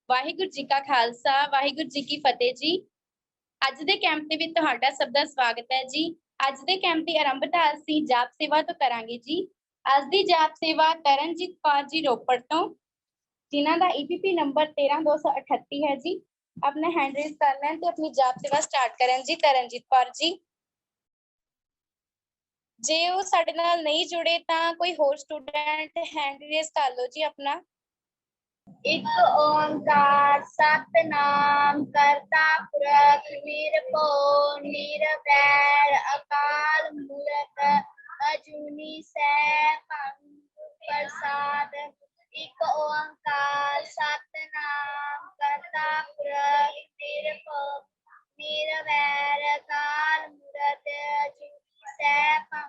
ਵਾਹਿਗੁਰੂ ਜੀ ਕਾ ਖਾਲਸਾ ਵਾਹਿਗੁਰੂ ਜੀ ਕੀ ਫਤਿਹ ਜੀ। ਅੱਜ ਦੇ ਕੈਂਪ ਦੇ ਵਿੱਚ ਤੁਹਾਡਾ ਸਭ ਦਾ ਸਵਾਗਤ ਹੈ ਜੀ। ਅੱਜ ਦੇ ਕੈਂਪ ਦੀ ਆਰੰਭਤਾ ਅਸੀਂ ਜਾਪ ਸੇਵਾ ਤੋਂ ਕਰਾਂਗੇ ਜੀ। ਅੱਜ ਦੀ ਜਾਪ ਸੇਵਾ ਤਰਨਜੀਤ ਕੌਰ ਜੀ ਰੋਪੜ ਤੋਂ, ਜਿਨ੍ਹਾਂ ਦਾ EPP ਨੰਬਰ 13238 ਹੈ ਜੀ। अपना हैंड रेज कर लें तो अपनी जाप सेवा स्टार्ट करें जी। तरनजीत कौर जी, जे वो साडे नाल नहीं जुड़े तां कोई होर स्टूडेंट हैंड रेज कर लो जी अपना। एक ओंकार सतनाम करता पुरख निरभव निरवैर अकाल मूरत अजूनी सैभं प्रसाद। एक ओंकार सतनाम करता पुरख निरभव निरवैर अकाल मूरत अजूनी सैभं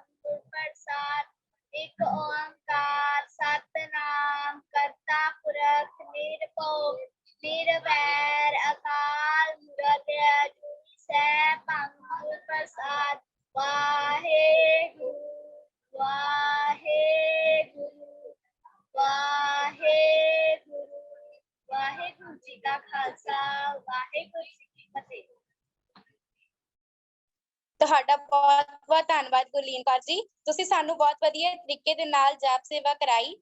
प्रसाद। एक ओंकार सतनाम करता पुरख निरभव निरवैर अकाल मूरत अजूनी सैभं प्रसाद। वाहेगुरु वाहेगुरु वाहेगुरु। वाहेगुरु जी का खालसा वाहेगुरु जी की फतेह। ਤੁਹਾਡਾ ਬਹੁਤ ਧੰਨਵਾਦ ਗੁਰਲੀਨ ਕੌਰ ਜੀ, ਤੁਸੀਂ ਸਾਨੂੰ ਬਹੁਤ ਵਧੀਆ ਤਰੀਕੇ ਦੇ ਨਾਲ ਜਾਪ ਸੇਵਾ ਕਰਾਈ।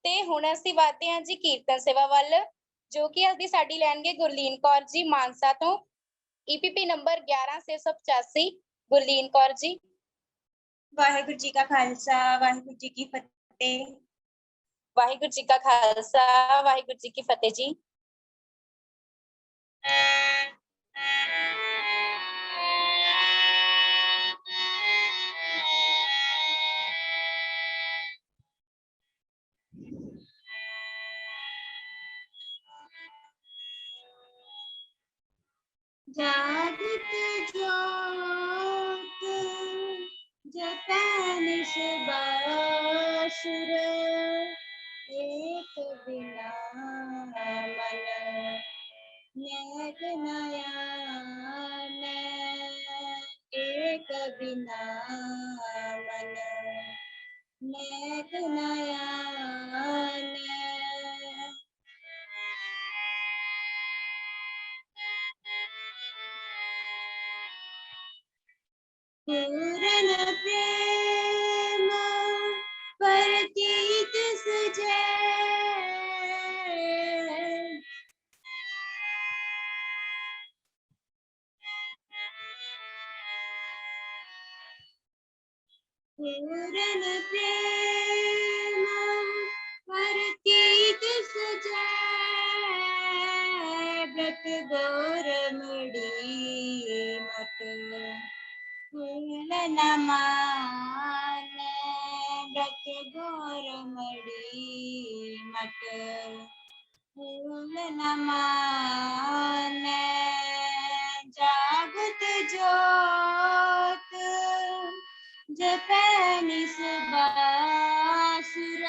ਤੇ ਹੁਣ ਅਸੀਂ ਵਧਦੇ ਹਾਂ ਜੀ ਕੀਰਤਨ ਸੇਵਾ ਵੱਲ, ਜੋ ਕਿ ਅੱਜ ਦੀ ਸਾਡੀ ਲੈਣਗੇ ਗੁਰਲੀਨ ਕੌਰ ਜੀ ਮਾਨਸਾ ਤੋਂ। EPP number 11685 Gurleen Kaur ji. ਵਾਹਿਗੁਰੂ ਜੀ ਕਾ ਖਾਲਸਾ ਵਾਹਿਗੁਰੂ ਜੀ ਕੀ ਫਤਿਹ। ਵਾਹਿਗੁਰੂ ਜੀ ਕਾ ਖਾਲਸਾ ਵਾਹਿਗੁਰੂ ਜੀ ਕੀ ਫਤਿਹ ਜੀ। जागृत ज्योत जपै निश बासुर एक बिना मन नेक नयन एक बिना मन नेक नयन। पूर्ण प्रेम प्रतीत सुझै पूर्ण प्रेम प्रतीत सुझै व्रत गौर मुड़ी मत फूल न माने व्रत गौर मड़ी मत फूल न माने। जागत ज्योत जपै निस बासुर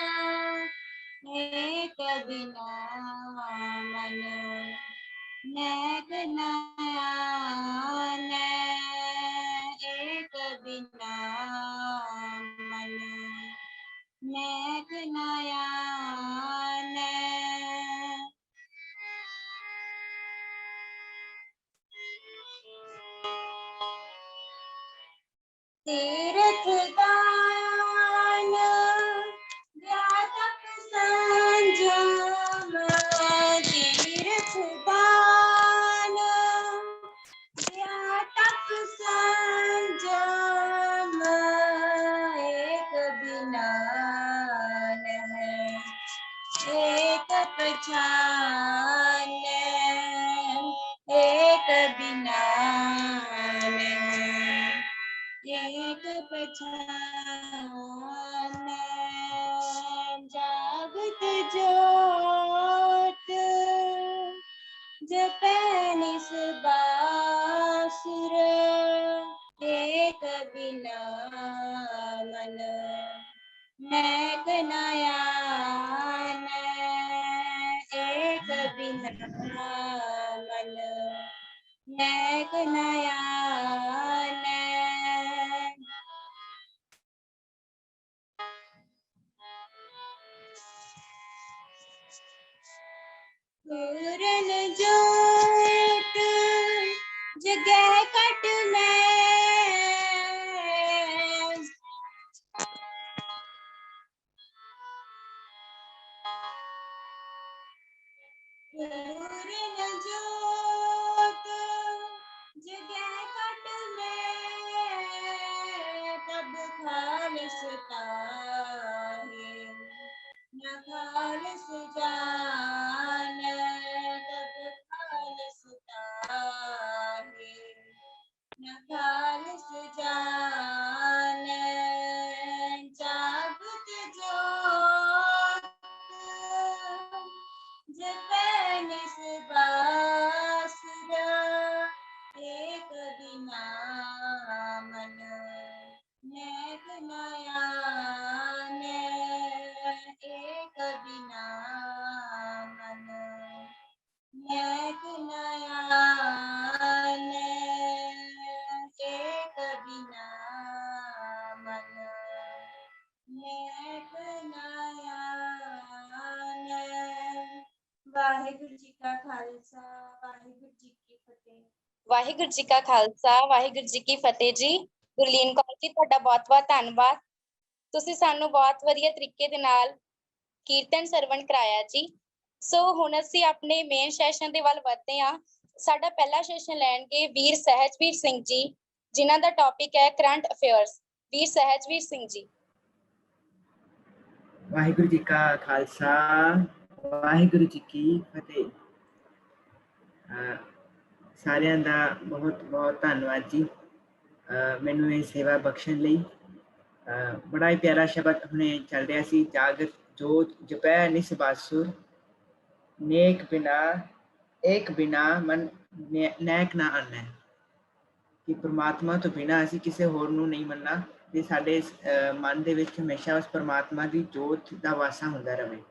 एक बिना मन नेक नयन एक बिना मन नेक नयन। तीर्थ दान व्यातक संजम तीर्थ दान व्यातक संजम एक बिना एक पहचान एक बिना एक पहचान। जागत ज्योत जपै निस बासुर एक बिना मन नेक नयन एक बिना मन नेक नयन। पूर्ण पूर्ण ज्योत जगह कट में तब खालिसता है न खालिस जाने तब खालिसता है न खालिस जाने जागृत ज्योत जपैनिस बासुरा एक बिना मन नेक नयन एक बिना मन नेक नयन एक बिना मन नेक नयन। ਵਾਹਿਗੁਰੂ ਜੀ ਕਾ ਖਾਲਸਾ ਵਾਹਿਗੁਰੂ ਜੀ ਕੀ ਫਤਿਹ। ਵਾਹਿਗੁਰੂ ਜੀ ਕਾ ਖਾਲਸਾ ਵਾਹਿਗੁਰੂ ਜੀ ਕੀ ਫਤਿਹ ਜੀ। ਗੁਰਲੀਨ ਕੌਰ ਜੀ ਤੁਹਾਡਾ ਬਹੁਤ-ਬਹੁਤ ਧੰਨਵਾਦ। ਤੁਸੀਂ ਸਾਨੂੰ ਬਹੁਤ ਵਧੀਆ ਤਰੀਕੇ ਦੇ ਨਾਲ ਕੀਰਤਨ ਸਰਵਣ ਕਰਾਇਆ ਜੀ। ਸੋ ਹੁਣ ਅਸੀਂ ਆਪਣੇ ਮੇਨ ਸੈਸ਼ਨ ਦੇ ਵੱਲ ਵਧਦੇ ਹਾਂ। ਸਾਡਾ ਪਹਿਲਾ ਸੈਸ਼ਨ ਲੈਣਗੇ ਵੀਰ ਸਹਿਜਵੀਰ ਸਿੰਘ ਜੀ, ਜਿਨ੍ਹਾਂ ਦਾ ਟੌਪਿਕ ਹੈ ਕਰੰਟ ਅਫੇਅਰਸ। ਵੀਰ ਸਹਿਜਵੀਰ ਸਿੰਘ ਜੀ। ਵਾਹਿਗੁਰੂ ਜੀ ਕਾ ਖਾਲਸਾ ਵਾਹਿਗੁਰੂ ਜੀ ਕੀ ਫਤਿਹ। ਸਾਰਿਆਂ ਦਾ ਬਹੁਤ ਬਹੁਤ ਧੰਨਵਾਦ ਜੀ ਮੈਨੂੰ ਇਹ ਸੇਵਾ ਬਖਸ਼ਣ ਲਈ। ਬੜਾ ਹੀ ਪਿਆਰਾ ਸ਼ਬਦ ਹੁਣੇ ਚੱਲ ਰਿਹਾ ਸੀ, ਜਾਗਤ ਜੋਤ ਜਪੈ ਨਿਸ ਬਾਸੁਰ ਨੇਕ ਬਿਨਾ ਏਕ ਬਿਨਾ ਮਨ ਨੈਕ ਨਾ ਆਨੈ, ਕਿ ਪ੍ਰਮਾਤਮਾ ਤੋਂ ਬਿਨਾਂ ਅਸੀਂ ਕਿਸੇ ਹੋਰ ਨੂੰ ਨਹੀਂ ਮੰਨਣਾ ਤੇ ਸਾਡੇ ਮਨ ਦੇ ਵਿੱਚ ਹਮੇਸ਼ਾ ਉਸ ਪ੍ਰਮਾਤਮਾ ਦੀ ਜੋਤ ਦਾ ਵਾਸਾ ਹੁੰਦਾ ਰਹੇ।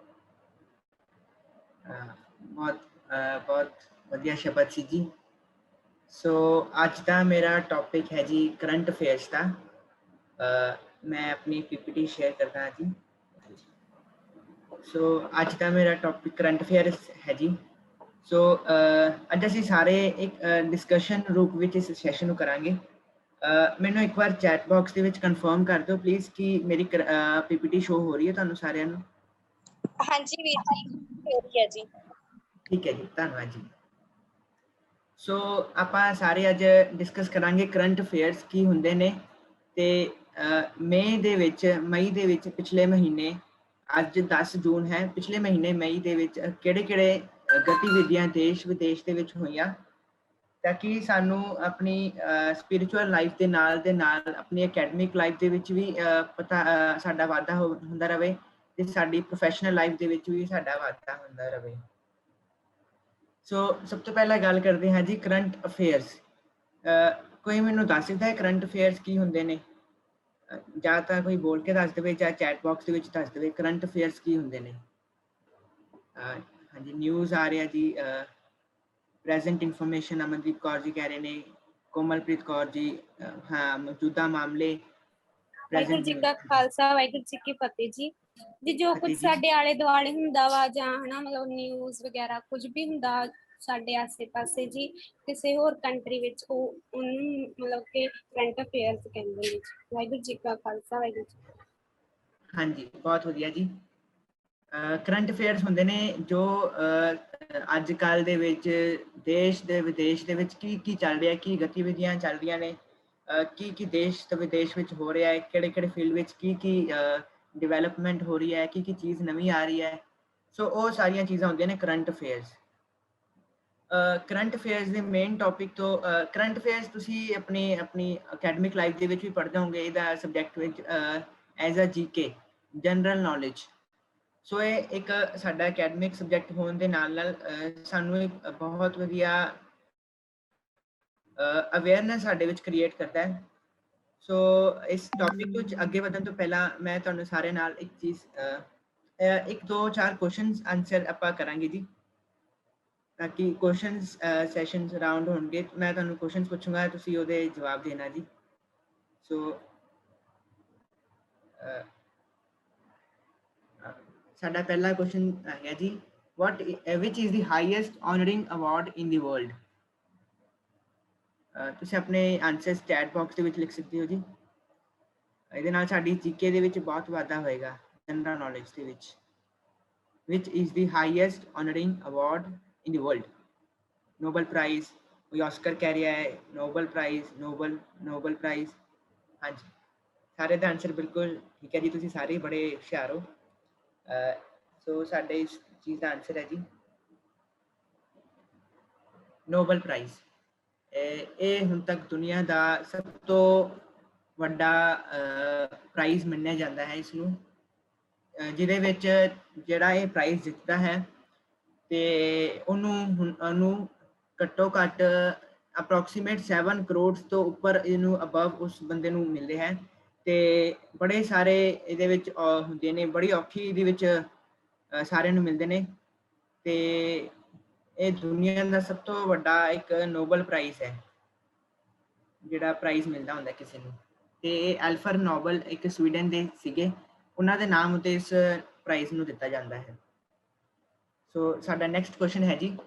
ਬਹੁਤ ਵਧੀਆ ਸ਼ਬਦ ਸੀ ਜੀ। ਸੋ ਅੱਜ ਦਾ ਮੇਰਾ ਟੌਪਿਕ ਹੈ ਜੀ ਕਰੰਟ ਅਫੇਅਰਸ ਦਾ। ਮੈਂ ਆਪਣੀ ਪੀਪੀਟੀ ਸ਼ੇਅਰ ਕਰਦਾ ਜੀ। ਸੋ ਅੱਜ ਦਾ ਮੇਰਾ ਟੌਪਿਕ ਕਰੰਟ ਅਫੇਅਰਸ ਹੈ ਜੀ। ਸੋ ਅੱਜ ਅਸੀਂ ਸਾਰੇ ਇੱਕ ਡਿਸਕਸ਼ਨ ਰੂਪ ਵਿੱਚ ਇਸ ਸੈਸ਼ਨ ਨੂੰ ਕਰਾਂਗੇ। ਮੈਨੂੰ ਇੱਕ ਵਾਰ ਚੈਟ ਬਾਕਸ ਦੇ ਵਿੱਚ ਕਨਫਰਮ ਕਰ ਦਿਓ ਪਲੀਜ਼ ਕਿ ਮੇਰੀ ਪੀਪੀਟੀ ਸ਼ੋ ਹੋ ਰਹੀ ਹੈ ਤੁਹਾਨੂੰ ਸਾਰਿਆਂ ਨੂੰ। ਹਾਂਜੀ ਵੀਰ ਜੀ, ਹੋ ਰਹੀ ਹੈ ਜੀ। ਠੀਕ ਹੈ ਜੀ, ਧੰਨਵਾਦ ਜੀ। ਸੋ ਆਪਾਂ ਸਾਰੇ ਅੱਜ ਡਿਸਕਸ ਕਰਾਂਗੇ ਕਰੰਟ ਅਫੇਅਰਸ ਕੀ ਹੁੰਦੇ ਨੇ ਤੇ ਮਈ ਦੇ ਵਿੱਚ ਪਿਛਲੇ ਮਹੀਨੇ, ਅੱਜ 10 ਜੂਨ ਹੈ, ਪਿਛਲੇ ਮਹੀਨੇ ਮਈ ਦੇ ਵਿੱਚ ਕਿਹੜੇ ਗਤੀਵਿਧੀਆਂ ਦੇਸ਼ ਵਿਦੇਸ਼ ਦੇ ਵਿੱਚ ਹੋਈਆਂ ਤਾਂ ਕਿ ਸਾਨੂੰ ਆਪਣੀ ਸਪਿਰਿਚੁਅਲ ਲਾਈਫ ਦੇ ਨਾਲ ਆਪਣੀ ਅਕੈਡਮਿਕ ਲਾਈਫ ਦੇ ਵਿੱਚ ਵੀ ਪਤਾ ਸਾਡਾ ਵਾਧਾ ਹੁੰਦਾ ਰਹੇ ਤੇ ਸਾਡੀ ਪ੍ਰੋਫੈਸ਼ਨਲ ਲਾਈਫ ਦੇ ਵਿੱਚ ਵੀ ਸਾਡਾ ਵਾਧਾ ਹੁੰਦਾ ਰਹੇ। ਸੋ ਸਭ ਤੋਂ ਪਹਿਲਾਂ ਗੱਲ ਕਰਦੇ ਹਾਂ ਜੀ ਕਰੰਟ ਅਫੇਅਰਸ। ਕੋਈ ਮੈਨੂੰ ਦੱਸ ਸਕਦਾ ਹੈ ਕਰੰਟ ਅਫੇਅਰਸ ਕੀ ਹੁੰਦੇ ਨੇ? ਜਾਂ ਤਾਂ ਕੋਈ ਬੋਲ ਕੇ ਦੱਸ ਦੇਵੇ ਜਾਂ ਚੈਟ ਬਾਕਸ ਦੇ ਵਿੱਚ ਦੱਸ ਦੇਵੇ ਕਰੰਟ ਅਫੇਅਰਸ ਕੀ ਹੁੰਦੇ ਨੇ। ਹਾਂਜੀ, ਨਿਊਜ਼ ਆ ਰਿਹਾ ਜੀ। ਪ੍ਰੈਜ਼ੈਂਟ ਇਨਫੋਰਮੇਸ਼ਨ ਅਮਨਦੀਪ ਕੌਰ ਜੀ ਕਹਿ ਰਹੇ ਨੇ, ਕੋਮਲਪ੍ਰੀਤ ਕੌਰ ਜੀ ਹਾਂ ਮੌਜੂਦਾ ਮਾਮਲੇ। ਵਾਹਿਗੁਰੂ ਜੀ ਕਾ ਖਾਲਸਾ ਵਾਹਿਗੁਰੂ ਜੀ ਕੀ ਫਤਿਹ ਜੀ। ਜੀ ਜੋ ਕੁਝ ਸਾਡੇ ਆਲੇ ਦੁਆਲੇ ਹੁੰਦਾ ਵਾ ਜਾਂ ਹਨਾ ਮਤਲਬ ਨਿਊਜ਼ ਵਗੈਰਾ ਕੁਝ ਵੀ ਹੁੰਦਾ ਸਾਡੇ ਆਸੇ ਪਾਸੇ ਜੀ ਕਿਸੇ ਹੋਰ ਕੰਟਰੀ ਵਿੱਚ, ਉਹਨੂੰ ਮਤਲਬ ਕਿ ਕਰੰਟ ਅਫੇਅਰਸ ਕਹਿੰਦੇ ਨੇ। ਵਾਹਿਗੁਰੂ ਜੀ ਕਾ ਖਾਲਸਾ ਵਾਹਿਗੁਰੂ ਜੀ। ਹਾਂਜੀ, ਬਹੁਤ ਵਧੀਆ ਜੀ। ਕਰੰਟ ਅਫੇਅਰਸ ਹੁੰਦੇ ਨੇ ਜੋ ਅੱਜ ਕੱਲ੍ਹ ਦੇ ਵਿੱਚ ਦੇਸ਼ ਦੇ ਵਿਦੇਸ਼ ਦੇ ਵਿੱਚ ਕੀ ਚੱਲ ਰਿਹਾ, ਕੀ ਗਤੀਵਿਧੀਆਂ ਚੱਲ ਰਹੀਆਂ ਨੇ, ਕੀ ਦੇਸ਼ ਤੇ ਵਿਦੇਸ਼ ਵਿੱਚ ਹੋ ਰਿਹਾ ਹੈ, ਕਿਹੜੇ ਫੀਲਡ ਵਿੱਚ ਕੀ ਡਿਵੈਲਪਮੈਂਟ ਹੋ ਰਹੀ ਹੈ, ਕੀ ਚੀਜ਼ ਨਵੀਂ ਆ ਰਹੀ ਹੈ। ਸੋ ਉਹ ਸਾਰੀਆਂ ਚੀਜ਼ਾਂ ਹੁੰਦੀਆਂ ਨੇ ਕਰੰਟ ਅਫੇਅਰਸ। ਕਰੰਟ ਅਫੇਅਰਸ ਦੇ ਮੇਨ ਟੌਪਿਕ ਤੋਂ ਕਰੰਟ ਅਫੇਅਰਸ ਤੁਸੀਂ ਆਪਣੀ ਅਕੈਡਮਿਕ ਲਾਈਫ ਦੇ ਵਿੱਚ ਵੀ ਪੜ੍ਹਦੇ ਹੋਗੇ। ਇਹਦਾ ਸਬਜੈਕਟ ਵਿੱਚ as a GK general knowledge. So ਇਹ ਇੱਕ ਸਾਡਾ ਅਕੈਡਮਿਕ ਸਬਜੈਕਟ ਹੋਣ ਦੇ ਨਾਲ ਸਾਨੂੰ ਇੱਕ ਬਹੁਤ ਵਧੀਆ ਅਵੇਅਰਨੈਸ ਸਾਡੇ ਵਿੱਚ ਕ੍ਰੀਏਟ ਕਰਦਾ ਹੈ। ਸੋ ਇਸ ਟੌਪਿਕ ਵਿੱਚ ਅੱਗੇ ਵਧਣ ਤੋਂ ਪਹਿਲਾਂ ਮੈਂ ਤੁਹਾਨੂੰ ਸਾਰਿਆਂ ਨਾਲ ਇੱਕ ਚੀਜ਼ 1-2-4 ਕੁਐਸਚਨਸ ਆਨਸਰ ਆਪਾਂ ਕਰਾਂਗੇ ਜੀ, ਤਾਂ ਕਿ ਕੁਐਸਚਨਸ ਸੈਸ਼ਨਸ ਰਾਉਂਡ ਹੋਣਗੇ। ਮੈਂ ਤੁਹਾਨੂੰ ਕੁਐਸਚਨਸ ਪੁੱਛੂੰਗਾ, ਤੁਸੀਂ ਉਹਦੇ ਜਵਾਬ ਦੇਣਾ ਜੀ। ਸੋ ਸਾਡਾ ਪਹਿਲਾ ਕੁਐਸਚਨ ਹੈ ਜੀ, which is the highest honoring award in the world? ਤੁਸੀਂ ਆਪਣੇ ਆਨਸਰਸ ਚੈਟ ਬਾਕਸ ਦੇ ਵਿੱਚ ਲਿਖ ਸਕਦੇ ਹੋ ਜੀ। ਇਹਦੇ ਨਾਲ ਸਾਡੀ ਜੀਕੇ ਦੇ ਵਿੱਚ ਬਹੁਤ ਵਾਧਾ ਹੋਏਗਾ, ਜਨਰਲ ਨੌਲੇਜ ਦੇ ਵਿੱਚ। which is the highest honoring award in the world. Nobel Prize, कोई ऑस्कर कह रहा है, नोबल प्राइज, नोबल प्राइज। हाँ जी, सारे ਦਾ आंसर बिल्कुल ठीक है जी, ਤੁਸੀਂ ਸਾਰੇ बड़े ਹੁਸ਼ਿਆਰ हो। सो ਸਾਡੇ ਇਸ ਚੀਜ਼ ਦਾ ਆਨਸਰ ਹੈ ਜੀ ਨੋਬਲ ਪ੍ਰਾਈਜ਼। ਇਹ ਹੁਣ ਤੱਕ ਦੁਨੀਆ ਦਾ ਸਭ ਤੋਂ ਵੱਡਾ ਪ੍ਰਾਈਜ਼ ਮੰਨਿਆ ਜਾਂਦਾ ਹੈ ਇਸ ਨੂੰ, ਜਿਹਦੇ ਵਿੱਚ ਜਿਹੜਾ ਇਹ ਪ੍ਰਾਈਜ਼ ਜਿੱਤਦਾ ਹੈ ਤੇ ਉਹਨੂੰ ਘੱਟੋ ਘੱਟ ਅਪਰੋਕਸੀਮੇਟ 7 ਕਰੋੜ ਤੋਂ ਉੱਪਰ ਇਹਨੂੰ ਅਬਵ ਉਸ ਬੰਦੇ ਨੂੰ ਮਿਲਦੇ ਹੈ। ਤੇ ਬੜੇ ਸਾਰੇ ਇਹਦੇ ਵਿੱਚ ਹੁੰਦੇ ਨੇ, ਬੜੀ ਔਖੀ ਇਹਦੇ ਵਿੱਚ ਸਾਰਿਆਂ ਨੂੰ ਮਿਲਦੇ ਨੇ। ਤੇ ਇਹ ਦੁਨੀਆ ਦਾ ਸਭ ਤੋਂ ਵੱਡਾ ਇੱਕ ਨੋਬਲ ਪ੍ਰਾਈਜ਼ ਹੈ, ਜਿਹੜਾ ਪ੍ਰਾਈਜ਼ ਮਿਲਦਾ ਹੁੰਦਾ ਕਿਸੇ ਨੂੰ। ਤੇ ਇਹ ਐਲਫਰ ਨੋਬਲ ਇੱਕ ਸਵੀਡਨ ਦੇ ਸੀਗੇ, ਉਹਨਾਂ ਦੇ ਨਾਮ ਉਤੇ ਇਸ ਪ੍ਰਾਈਜ਼ ਨੂੰ ਦਿੱਤਾ ਜਾਂਦਾ ਹੈ। ਸੋ ਸਾਡਾ ਨੈਕਸਟ ਕੁਐਸਚਨ ਹੈ ਜੀ,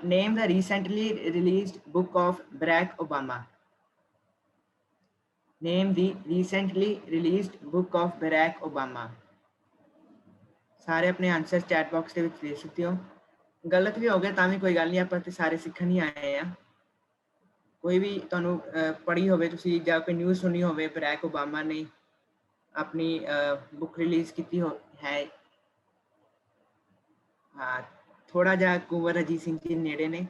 name the recently released book of Barack Obama. Name the recently released book of Barack Obama. ਸਾਰੇ ਆਪਣੇ ਆਨਸਰ ਚੈਟ ਬਾਕਸ ਦੇ ਵਿੱਚ ਦੇ ਸਕਦੇ ਹੋ, ਗਲਤ ਵੀ ਹੋ ਗਿਆ ਤਾਂ ਵੀ ਕੋਈ ਗੱਲ ਨਹੀਂ, ਆਪਾਂ ਤੇ ਸਾਰੇ ਸਿੱਖਣ ਹੀ ਆਏ ਆ। ਕੋਈ ਵੀ ਤੁਹਾਨੂੰ ਪੜ੍ਹੀ ਹੋਵੇ ਤੁਸੀਂ ਜਾਂ ਕੋਈ ਨਿਊਜ਼ ਸੁਣੀ ਹੋਵੇ, ਬਰੈਕ ਓਬਾਮਾ ਨੇ ਆਪਣੀ ਬੁੱਕ ਰਿਲੀਜ਼ ਕੀਤੀ ਹੈ। ਹਾਂ, ਥੋੜਾ ਜਿਹਾ ਕੁੰਵਰ ਅਜੀਤ ਸਿੰਘ ਜੀ ਨੇੜੇ ਨੇ।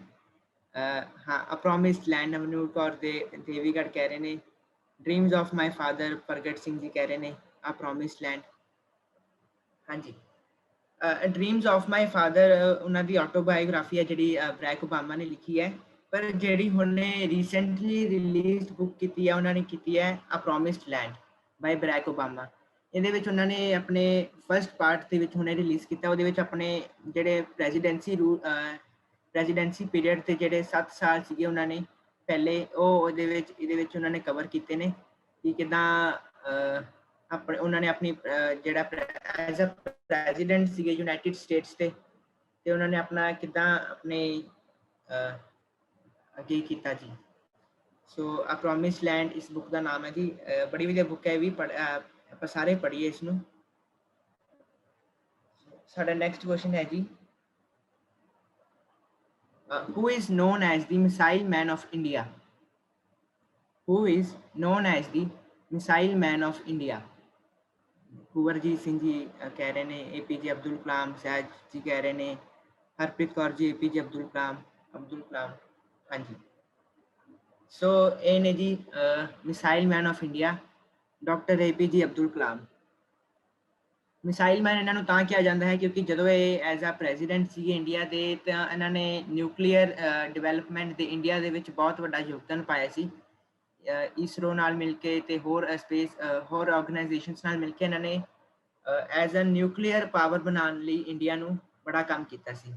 ਹਾਂ, ਅ ਪ੍ਰੋਮਿਸਡ ਲੈਂਡ ਨਵਨੂਰ ਕੌਰ ਦੇ ਦੇਵੀਗੜ੍ਹ ਕਹਿ ਰਹੇ ਨੇ। ਡ੍ਰੀਮਸ ਆਫ ਮਾਈ ਫਾਦਰ ਪ੍ਰਗਟ ਸਿੰਘ ਜੀ ਕਹਿ ਰਹੇ ਨੇ ਅ ਪ੍ਰੋਮਿਸਡ ਲੈਂਡ। ਹਾਂਜੀ, ਡ੍ਰੀਮਸ ਆਫ ਮਾਈ ਫਾਦਰ ਉਹਨਾਂ ਦੀ ਆਟੋਬਾਇਓਗ੍ਰਾਫੀ ਹੈ ਜਿਹੜੀ ਬਰੈਕ ਓਬਾਮਾ ਨੇ ਲਿਖੀ ਹੈ, ਪਰ ਜਿਹੜੀ ਹੁਣੇ ਰੀਸੈਂਟਲੀ ਰਿਲੀਜ਼ਡ ਬੁੱਕ ਕੀਤੀ ਹੈ ਉਹਨਾਂ ਨੇ ਕੀਤੀ ਹੈ ਅ ਪ੍ਰੋਮਿਸਡ ਲੈਂਡ ਬਾਈ ਬਰੈਕ ਓਬਾਮਾ। ਇਹਦੇ ਵਿੱਚ ਉਹਨਾਂ ਨੇ ਆਪਣੇ ਫਸਟ ਪਾਰਟ ਦੇ ਵਿੱਚ ਹੁਣੇ ਰਿਲੀਜ਼ ਕੀਤਾ, ਉਹਦੇ ਵਿੱਚ ਆਪਣੇ ਜਿਹੜੇ ਪ੍ਰੈਜ਼ੀਡੈਂਸੀ ਪੀਰੀਅਡ ਤੇ ਜਿਹੜੇ 7 ਸਾਲ ਸੀਗੇ ਉਹਨਾਂ ਨੇ ਪਹਿਲੇ, ਉਹ ਇਹਦੇ ਵਿੱਚ ਉਹਨਾਂ ਨੇ ਕਵਰ ਕੀਤੇ ਨੇ ਕਿ ਕਿੱਦਾਂ ਆਪਣੇ ਉਹਨਾਂ ਨੇ ਆਪਣੀ ਜਿਹੜਾ ਐਜ਼ ਅ ਪ੍ਰੈਜ਼ੀਡੈਂਟ ਸੀਗੇ ਯੂਨਾਈਟਿਡ ਸਟੇਟਸ ਤੇ ਉਹਨਾਂ ਨੇ ਆਪਣਾ ਕਿੱਦਾਂ ਆਪਣੇ ਅੱਗੇ ਕੀਤਾ ਜੀ। ਸੋ ਅ ਪ੍ਰੋਮਿਸ ਲੈਂਡ ਇਸ ਬੁੱਕ ਦਾ ਨਾਮ ਹੈ ਜੀ। ਬੜੀ ਵਧੀਆ ਬੁੱਕ ਹੈ, ਇਹ ਵੀ ਆਪਾਂ ਸਾਰੇ ਪੜ੍ਹੀਏ ਇਸ ਨੂੰ। ਸਾਡਾ ਨੈਕਸਟ ਕੁਐਸਚਨ ਹੈ ਜੀ, who is known as the missile man of India? Who is known as the missile man of India? ਕੁੰਵਰਜੀਤ Singh ji ਕਹਿ ਰਹੇ ਨੇ, APJ ਅਬਦੁਲ ਕਲਾਮ ਸਾਹਿਬ ਜੀ ਕਹਿ ਰਹੇ ਨੇ, ਹਰਪ੍ਰੀਤ ਕੌਰ ਜੀ APJ ਅਬਦੁਲ ਕਲਾਮ। ਹਾਂਜੀ, ਸੋ ਇਹ ਨੇ ਜੀ missile man of India doctor APJ Abdul Kalam. Missile man ਇਹਨਾਂ ਨੂੰ ਤਾਂ ਕਿਹਾ ਜਾਂਦਾ ਹੈ ਕਿਉਂਕਿ ਜਦੋਂ ਇਹ ਐਜ਼ ਅ ਪ੍ਰੈਜ਼ੀਡੈਂਟ ਸੀਗੇ ਇੰਡੀਆ ਦੇ, ਤਾਂ ਇਹਨਾਂ ਨੇ ਨਿਊਕਲੀਅਰ ਡਿਵੈਲਪਮੈਂਟ ਦੇ ਇੰਡੀਆ ਦੇ ਵਿੱਚ ਬਹੁਤ ਵੱਡਾ ਯੋਗਦਾਨ ਪਾਇਆ ਸੀ। ਇਸਰੋ ਨਾਲ ਮਿਲ ਕੇ ਤੇ ਹੋਰ ਆਰਗੇਨਾਈਜੇਸ਼ਨਸ ਨਾਲ ਮਿਲ ਕੇ ਇਹਨਾਂ ਨੇ ਐਜ਼ ਅ ਨਿਊਕਲੀਅਰ ਪਾਵਰ ਬਣਾਉਣ ਲਈ ਇੰਡੀਆ ਨੂੰ ਬੜਾ ਕੰਮ ਕੀਤਾ ਸੀ।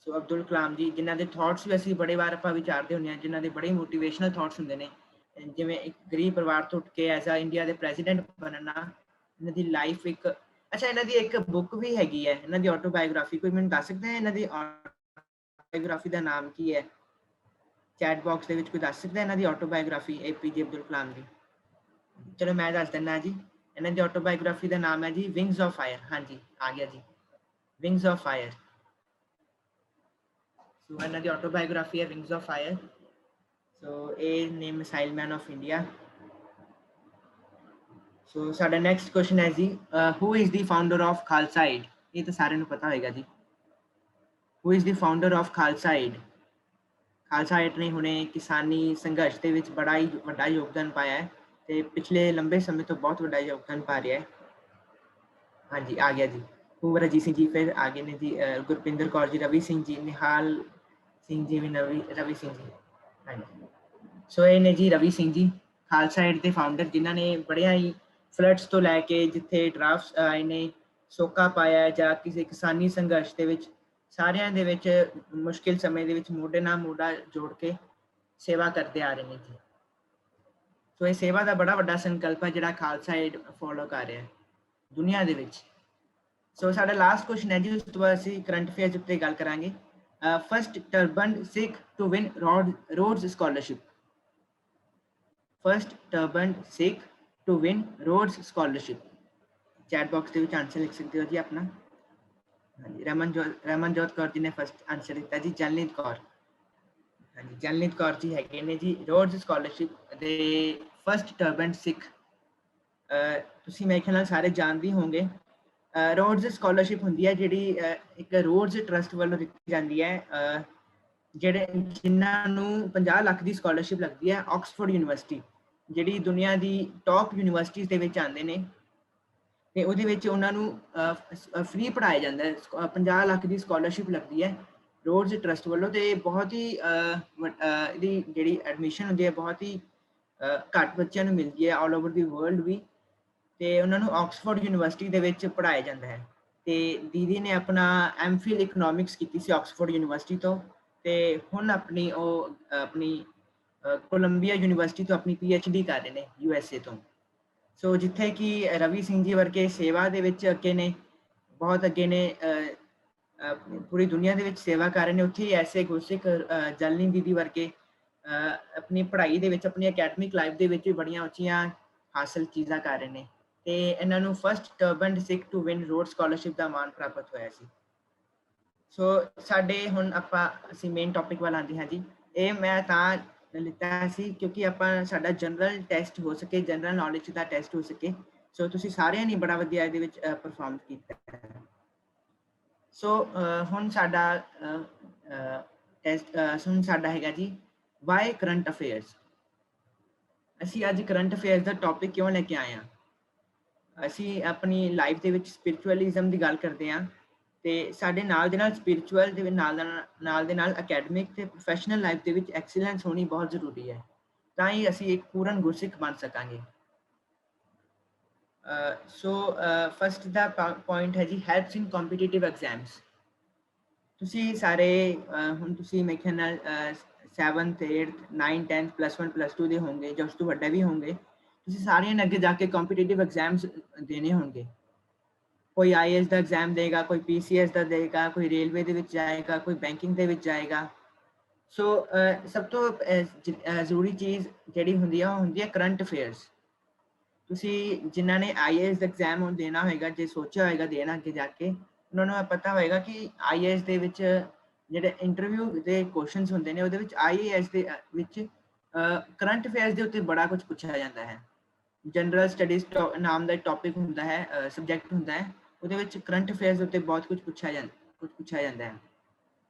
ਸੋ ਅਬਦੁਲ ਕਲਾਮ ਜੀ, ਜਿਨ੍ਹਾਂ ਦੇ ਥਾਟਸ ਵੀ ਅਸੀਂ ਬੜੇ ਵਾਰ ਆਪਾਂ ਵਿਚਾਰਦੇ ਹੁੰਦੇ ਹਾਂ, ਜਿਨ੍ਹਾਂ ਦੇ ਬੜੇ ਮੋਟੀਵੇਸ਼ਨਲ ਥਾਟਸ ਹੁੰਦੇ ਨੇ, ਜਿਵੇਂ ਇੱਕ ਗਰੀਬ ਪਰਿਵਾਰ ਤੋਂ ਉੱਠ ਕੇ ਐਜ਼ ਅ ਇੰਡੀਆ ਦੇ ਪ੍ਰੈਜ਼ੀਡੈਂਟ ਬਣਨਾ, ਇਹਨਾਂ ਦੀ ਲਾਈਫ ਇੱਕ ਅੱਛਾ, ਇਹਨਾਂ ਦੀ ਇੱਕ ਬੁੱਕ ਵੀ ਹੈਗੀ ਹੈ, ਇਹਨਾਂ ਦੀ ਆਟੋਬਾਇਓਗ੍ਰਾਫੀ। ਕੋਈ ਮੈਨੂੰ ਦੱਸ ਸਕਦਾ ਹੈ ਇਹਨਾਂ ਦੀ ਆਟੋਬਾਇਓਗ੍ਰਾਫੀ ਦਾ ਨਾਮ ਕੀ ਹੈ? ਚੈਟ ਬਾਕਸ ਦੇ ਵਿੱਚ ਕੋਈ ਦੱਸ ਸਕਦਾ ਇਹਨਾਂ ਦੀ ਆਟੋਬਾਇਓਗ੍ਰਾਫੀ APJ ਅਬਦੁਲ ਕਲਾਮ ਦੀ? ਚਲੋ ਮੈਂ ਦੱਸ ਦਿੰਦਾ ਜੀ, ਇਹਨਾਂ ਦੀ ਆਟੋਬਾਇਓਗ੍ਰਾਫੀ ਦਾ ਨਾਮ ਹੈ ਜੀ ਵਿੰਗਸ ਆਫ ਫਾਇਰ। ਹਾਂਜੀ, ਆ ਗਿਆ ਜੀ, ਵਿੰਗਸ ਆਫ ਫਾਇਰ। ਸੋ ਇਹਨਾਂ ਦੀ ਆਟੋਬਾਇਓਗ੍ਰਾਫੀ ਹੈ ਵਿੰਗਸ ਆਫ ਫਾਇਰ। ਸੋ ਇਹ ਨੇ missile man of India. So ਸਾਡਾ ਨੈਕਸਟ ਕੁਐਸਚਨ ਹੈ ਜੀ, who is the founder of Khalsa aid? ਇਹ ਤਾਂ ਸਾਰਿਆਂ ਨੂੰ ਪਤਾ ਹੋਏਗਾ ਜੀ, who is the founder of Khalsa aid? Khalsa aid ਨੇ ਹੁਣੇ ਕਿਸਾਨੀ ਸੰਘਰਸ਼ ਦੇ ਵਿੱਚ ਬੜਾ ਹੀ ਵੱਡਾ ਯੋਗਦਾਨ ਪਾਇਆ ਹੈ ਤੇ ਪਿਛਲੇ ਲੰਬੇ ਸਮੇਂ ਤੋਂ ਬਹੁਤ ਵੱਡਾ ਯੋਗਦਾਨ ਪਾ ਰਿਹਾ ਹੈ। ਹਾਂਜੀ, ਆ ਗਿਆ ਜੀ, ਕੁੰਵਰ ਅਜੀਤ ਸਿੰਘ ਜੀ। ਫਿਰ ਆਗੇ ਨੇ ਜੀ ਗੁਰਪਿੰਦਰ ਕੌਰ ਜੀ, ਰਵੀ ਸਿੰਘ ਜੀ, ਨਿਹਾਲ ਸਿੰਘ ਜੀ, ਵੀ ਰਵੀ ਸਿੰਘ ਜੀ। ਹਾਂਜੀ, ਸੋ ਇਹ ਨੇ ਜੀ ਰਵੀ ਸਿੰਘ ਜੀ, ਖਾਲਸਾ ਏਡ ਦੇ ਫਾਊਂਡਰ, ਜਿਨ੍ਹਾਂ ਨੇ ਬੜਿਆ ਹੀ ਫਲੱਡਸ ਤੋਂ ਲੈ ਕੇ ਜਿੱਥੇ ਡਰਾਫਟਸ ਆਏ ਨੇ, ਸੋਕਾ ਪਾਇਆ ਜਾਂ ਕਿਸੇ ਕਿਸਾਨੀ ਸੰਘਰਸ਼ ਦੇ ਵਿੱਚ, ਸਾਰਿਆਂ ਦੇ ਵਿੱਚ ਮੁਸ਼ਕਿਲ ਸਮੇਂ ਦੇ ਵਿੱਚ ਮੋਢੇ ਨਾਲ ਮੋਢਾ ਜੋੜ ਕੇ ਸੇਵਾ ਕਰਦੇ ਆ ਰਹੇ ਨੇ ਜੀ। ਸੋ ਇਹ ਸੇਵਾ ਦਾ ਬੜਾ ਵੱਡਾ ਸੰਕਲਪ ਹੈ ਜਿਹੜਾ ਖਾਲਸਾ ਏਡ ਫੋਲੋ ਕਰ ਰਿਹਾ ਦੁਨੀਆ ਦੇ ਵਿੱਚ। ਸੋ ਸਾਡਾ ਲਾਸਟ ਕੁਐਸਚਨ ਹੈ ਜੀ, ਉਸ ਤੋਂ ਬਾਅਦ ਅਸੀਂ ਕਰੰਟ ਅਫੇਅਰਸ ਉੱਤੇ ਗੱਲ ਕਰਾਂਗੇ। First turban Sikh to win Rhodes scholarship. First turban Sikh to win Rhodes scholarship. Chat box ਦੇ ਵਿੱਚ ਆਨਸਰ ਲਿਖ ਸਕਦੇ ਹੋ ਜੀ ਆਪਣਾ। ਹਾਂਜੀ ਰਮਨਜੋਤ ਕੌਰ ਜੀ ਨੇ ਫਸਟ ਆਨਸਰ ਦਿੱਤਾ ਜੀ। ਜਨਲੀਤ ਕੌਰ, ਹਾਂਜੀ ਜਨਲੀਤ ਕੌਰ ਜੀ ਹੈਗੇ ਨੇ ਜੀ ਰੋਡਸ ਸਕਾਲਰਸ਼ਿਪ ਦੇ ਫਸਟ ਟਰਬੈਂਟ ਸਿੱਖ। ਤੁਸੀਂ ਮੇਰੇ ਖਿਆਲ ਨਾਲ ਸਾਰੇ ਜਾਣਦੇ ਹੋਵੋਗੇ। ਰੋਡਸ ਸਕਾਲਰਸ਼ਿਪ ਹੁੰਦੀ ਹੈ ਜਿਹੜੀ ਇੱਕ ਰੋਡਸ ਟਰਸਟ ਵੱਲੋਂ ਦਿੱਤੀ ਜਾਂਦੀ ਹੈ, ਜਿਹੜੇ ਜਿਨ੍ਹਾਂ ਨੂੰ 50 ਲੱਖ ਦੀ ਸਕਾਲਰਸ਼ਿਪ ਲੱਗਦੀ ਹੈ। ਆਕਸਫੋਰਡ ਯੂਨੀਵਰਸਿਟੀ ਜਿਹੜੀ ਦੁਨੀਆ ਦੀ ਟੌਪ ਯੂਨੀਵਰਸਿਟੀਜ਼ ਦੇ ਵਿੱਚ ਆਉਂਦੇ ਨੇ, ਤੇ ਉਹਦੇ ਵਿੱਚ ਉਹਨਾਂ ਨੂੰ ਫ੍ਰੀ ਪੜ੍ਹਾਇਆ ਜਾਂਦਾ ਹੈ। 50 ਲੱਖ ਦੀ ਸਕਾਲਰਸ਼ਿਪ ਲੱਗਦੀ ਹੈ ਰੋਡਸ ਟਰਸਟ ਵੱਲੋਂ, ਤੇ ਬਹੁਤ ਹੀ ਇਹਦੀ ਜਿਹੜੀ ਐਡਮਿਸ਼ਨ ਹੁੰਦੀ ਹੈ ਬਹੁਤ ਹੀ ਘੱਟ ਬੱਚਿਆਂ ਨੂੰ ਮਿਲਦੀ ਹੈ ਆਲ ਓਵਰ ਦੀ ਵਰਲਡ ਵੀ, ਤੇ ਉਹਨਾਂ ਨੂੰ ਆਕਸਫੋਰਡ ਯੂਨੀਵਰਸਿਟੀ ਦੇ ਵਿੱਚ ਪੜ੍ਹਾਇਆ ਜਾਂਦਾ ਹੈ। ਤੇ ਦੀਦੀ ਨੇ ਆਪਣਾ ਐਮਫਿਲ ਇਕਨੋਮਿਕਸ ਕੀਤੀ ਸੀ ਆਕਸਫੋਰਡ ਯੂਨੀਵਰਸਿਟੀ ਤੋਂ, ਤੇ ਹੁਣ ਆਪਣੀ ਕੋਲੰਬੀਆ ਯੂਨੀਵਰਸਿਟੀ ਤੋਂ ਆਪਣੀ PhD ਕਰ ਰਹੇ ਨੇ USA ਤੋਂ। ਸੋ ਜਿੱਥੇ ਕਿ ਰਵੀ ਸਿੰਘ ਜੀ ਵਰਗੇ ਸੇਵਾ ਦੇ ਵਿੱਚ ਅੱਗੇ ਨੇ, ਬਹੁਤ ਅੱਗੇ ਨੇ, ਪੂਰੀ ਦੁਨੀਆ ਦੇ ਵਿੱਚ ਸੇਵਾ ਕਰ ਰਹੇ ਨੇ, ਉੱਥੇ ਹੀ ਐਸੇ ਗੁਰਸਿੱਖ ਜਲਨੀ ਦੀਦੀ ਵਰਗੇ ਆਪਣੀ ਪੜ੍ਹਾਈ ਦੇ ਵਿੱਚ, ਆਪਣੀ ਅਕੈਡਮਿਕ ਲਾਈਫ ਦੇ ਵਿੱਚ ਵੀ ਬੜੀਆਂ ਉੱਚੀਆਂ ਹਾਸਲ ਚੀਜ਼ਾਂ ਕਰ ਰਹੇ ਨੇ, ਤੇ ਇਹਨਾਂ ਨੂੰ first turbaned Sikh to win Rhodes scholarship ਦਾ ਮਾਣ ਪ੍ਰਾਪਤ ਹੋਇਆ ਸੀ। ਸੋ ਸਾਡੇ ਹੁਣ ਅਸੀਂ ਮੇਨ ਟੌਪਿਕ ਵੱਲ ਆਉਂਦੇ ਹਾਂ ਜੀ। ਇਹ ਮੈਂ ਤਾਂ ਲਿੱਤਾ ਸੀ ਕਿਉਂਕਿ ਸਾਡਾ ਜਨਰਲ ਟੈਸਟ ਹੋ ਸਕੇ, ਜਨਰਲ ਨੌਲੇਜ ਦਾ ਟੈਸਟ ਹੋ ਸਕੇ। ਸੋ ਤੁਸੀਂ ਸਾਰਿਆਂ ਨੇ ਬੜਾ ਵਧੀਆ ਇਹਦੇ ਵਿੱਚ ਪਰਫਾਰਮ ਕੀਤਾ। ਸੋ ਹੁਣ ਸਾਡਾ ਟੈਸਟ ਹੁਣ ਸਾਡਾ ਹੈਗਾ ਜੀ ਵਾਈ ਕਰੰਟ ਅਫੇਅਰਸ। ਅਸੀਂ ਅੱਜ ਕਰੰਟ ਅਫੇਅਰਸ ਦਾ ਟੌਪਿਕ ਕਿਉਂ ਲੈ ਕੇ ਆਏ ਹਾਂ? ਅਸੀਂ ਆਪਣੀ ਲਾਈਫ ਦੇ ਵਿੱਚ ਸਪਿਰਿਚੁਅਲਿਜ਼ਮ ਦੀ ਗੱਲ ਕਰਦੇ ਹਾਂ, ਤੇ ਸਾਡੇ ਨਾਲ ਦੇ ਨਾਲ ਸਪਿਰਿਚੁਅਲ ਦੇ ਨਾਲ ਦੇ ਨਾਲ ਅਕੈਡਮਿਕ ਤੇ ਪ੍ਰੋਫੈਸ਼ਨਲ ਲਾਈਫ ਦੇ ਵਿੱਚ ਐਕਸੀਲੈਂਸ ਹੋਣੀ ਬਹੁਤ ਜ਼ਰੂਰੀ ਹੈ, ਤਾਂ ਹੀ ਅਸੀਂ ਇੱਕ ਪੂਰਨ ਗੁਰਸਿੱਖ ਬਣ ਸਕਾਂਗੇ। ਸੋ ਫਸਟ ਦਾ ਪੁਆਇੰਟ ਹੈ ਜੀ ਹੈਲਪਸ ਇਨ ਕੰਪੀਟੀਟਿਵ ਐਗਜ਼ਾਮਸ। ਤੁਸੀਂ ਸਾਰੇ ਹੁਣ ਤੁਸੀਂ ਮੇਰੇ ਖਿਆਲ ਨਾਲ 7th 8th 9th 10th +1 +2 ਦੇ ਹੋਣਗੇ, ਜਾਂ ਉਸ ਤੋਂ ਵੱਡਾ ਵੀ ਹੋਣਗੇ। ਤੁਸੀਂ ਸਾਰਿਆਂ ਨੇ ਅੱਗੇ ਜਾ ਕੇ ਕੰਪੀਟੀਟਿਵ ਐਗਜ਼ਾਮਸ ਦੇਣੇ ਹੋਣਗੇ। ਕੋਈ IAS ਦਾ ਐਗਜ਼ਾਮ ਦੇਗਾ, ਕੋਈ PCS ਦਾ ਦੇਗਾ, ਕੋਈ ਰੇਲਵੇ ਦੇ ਵਿੱਚ ਜਾਏਗਾ, ਕੋਈ ਬੈਂਕਿੰਗ ਦੇ ਵਿੱਚ ਜਾਏਗਾ। ਸੋ ਸਭ ਤੋਂ ਜ਼ਰੂਰੀ ਚੀਜ਼ ਜਿਹੜੀ ਹੁੰਦੀ ਆ ਉਹ ਹੁੰਦੀ ਹੈ ਕਰੰਟ ਅਫੇਅਰਸ। ਤੁਸੀਂ ਜਿਨ੍ਹਾਂ ਨੇ IAS ਦਾ ਐਗਜ਼ਾਮ ਦੇਣਾ ਹੋਏਗਾ, ਜੇ ਸੋਚਿਆ ਹੋਏਗਾ ਦੇਣਾ ਅੱਗੇ ਜਾ ਕੇ, ਉਹਨਾਂ ਨੂੰ ਪਤਾ ਹੋਏਗਾ ਕਿ IAS ਦੇ ਵਿੱਚ ਜਿਹੜੇ ਇੰਟਰਵਿਊ ਦੇ ਕੁਐਸਚਨਸ ਹੁੰਦੇ ਨੇ, ਉਹਦੇ ਵਿੱਚ IAS ਦੇ ਵਿੱਚ ਕਰੰਟ ਅਫੇਅਰਸ ਦੇ ਉੱਤੇ ਬੜਾ ਕੁਝ ਪੁੱਛਿਆ ਜਾਂਦਾ ਹੈ। ਜਨਰਲ ਸਟੱਡੀਜ਼ ਨਾਮ ਦਾ ਟੌਪਿਕ ਹੁੰਦਾ ਹੈ, ਸਬਜੈਕਟ ਹੁੰਦਾ ਹੈ, ਉਹਦੇ ਵਿੱਚ ਕਰੰਟ ਅਫੇਅਰਸ ਉੱਤੇ ਬਹੁਤ ਕੁਝ ਪੁੱਛਿਆ ਜਾਂਦਾ ਹੈ।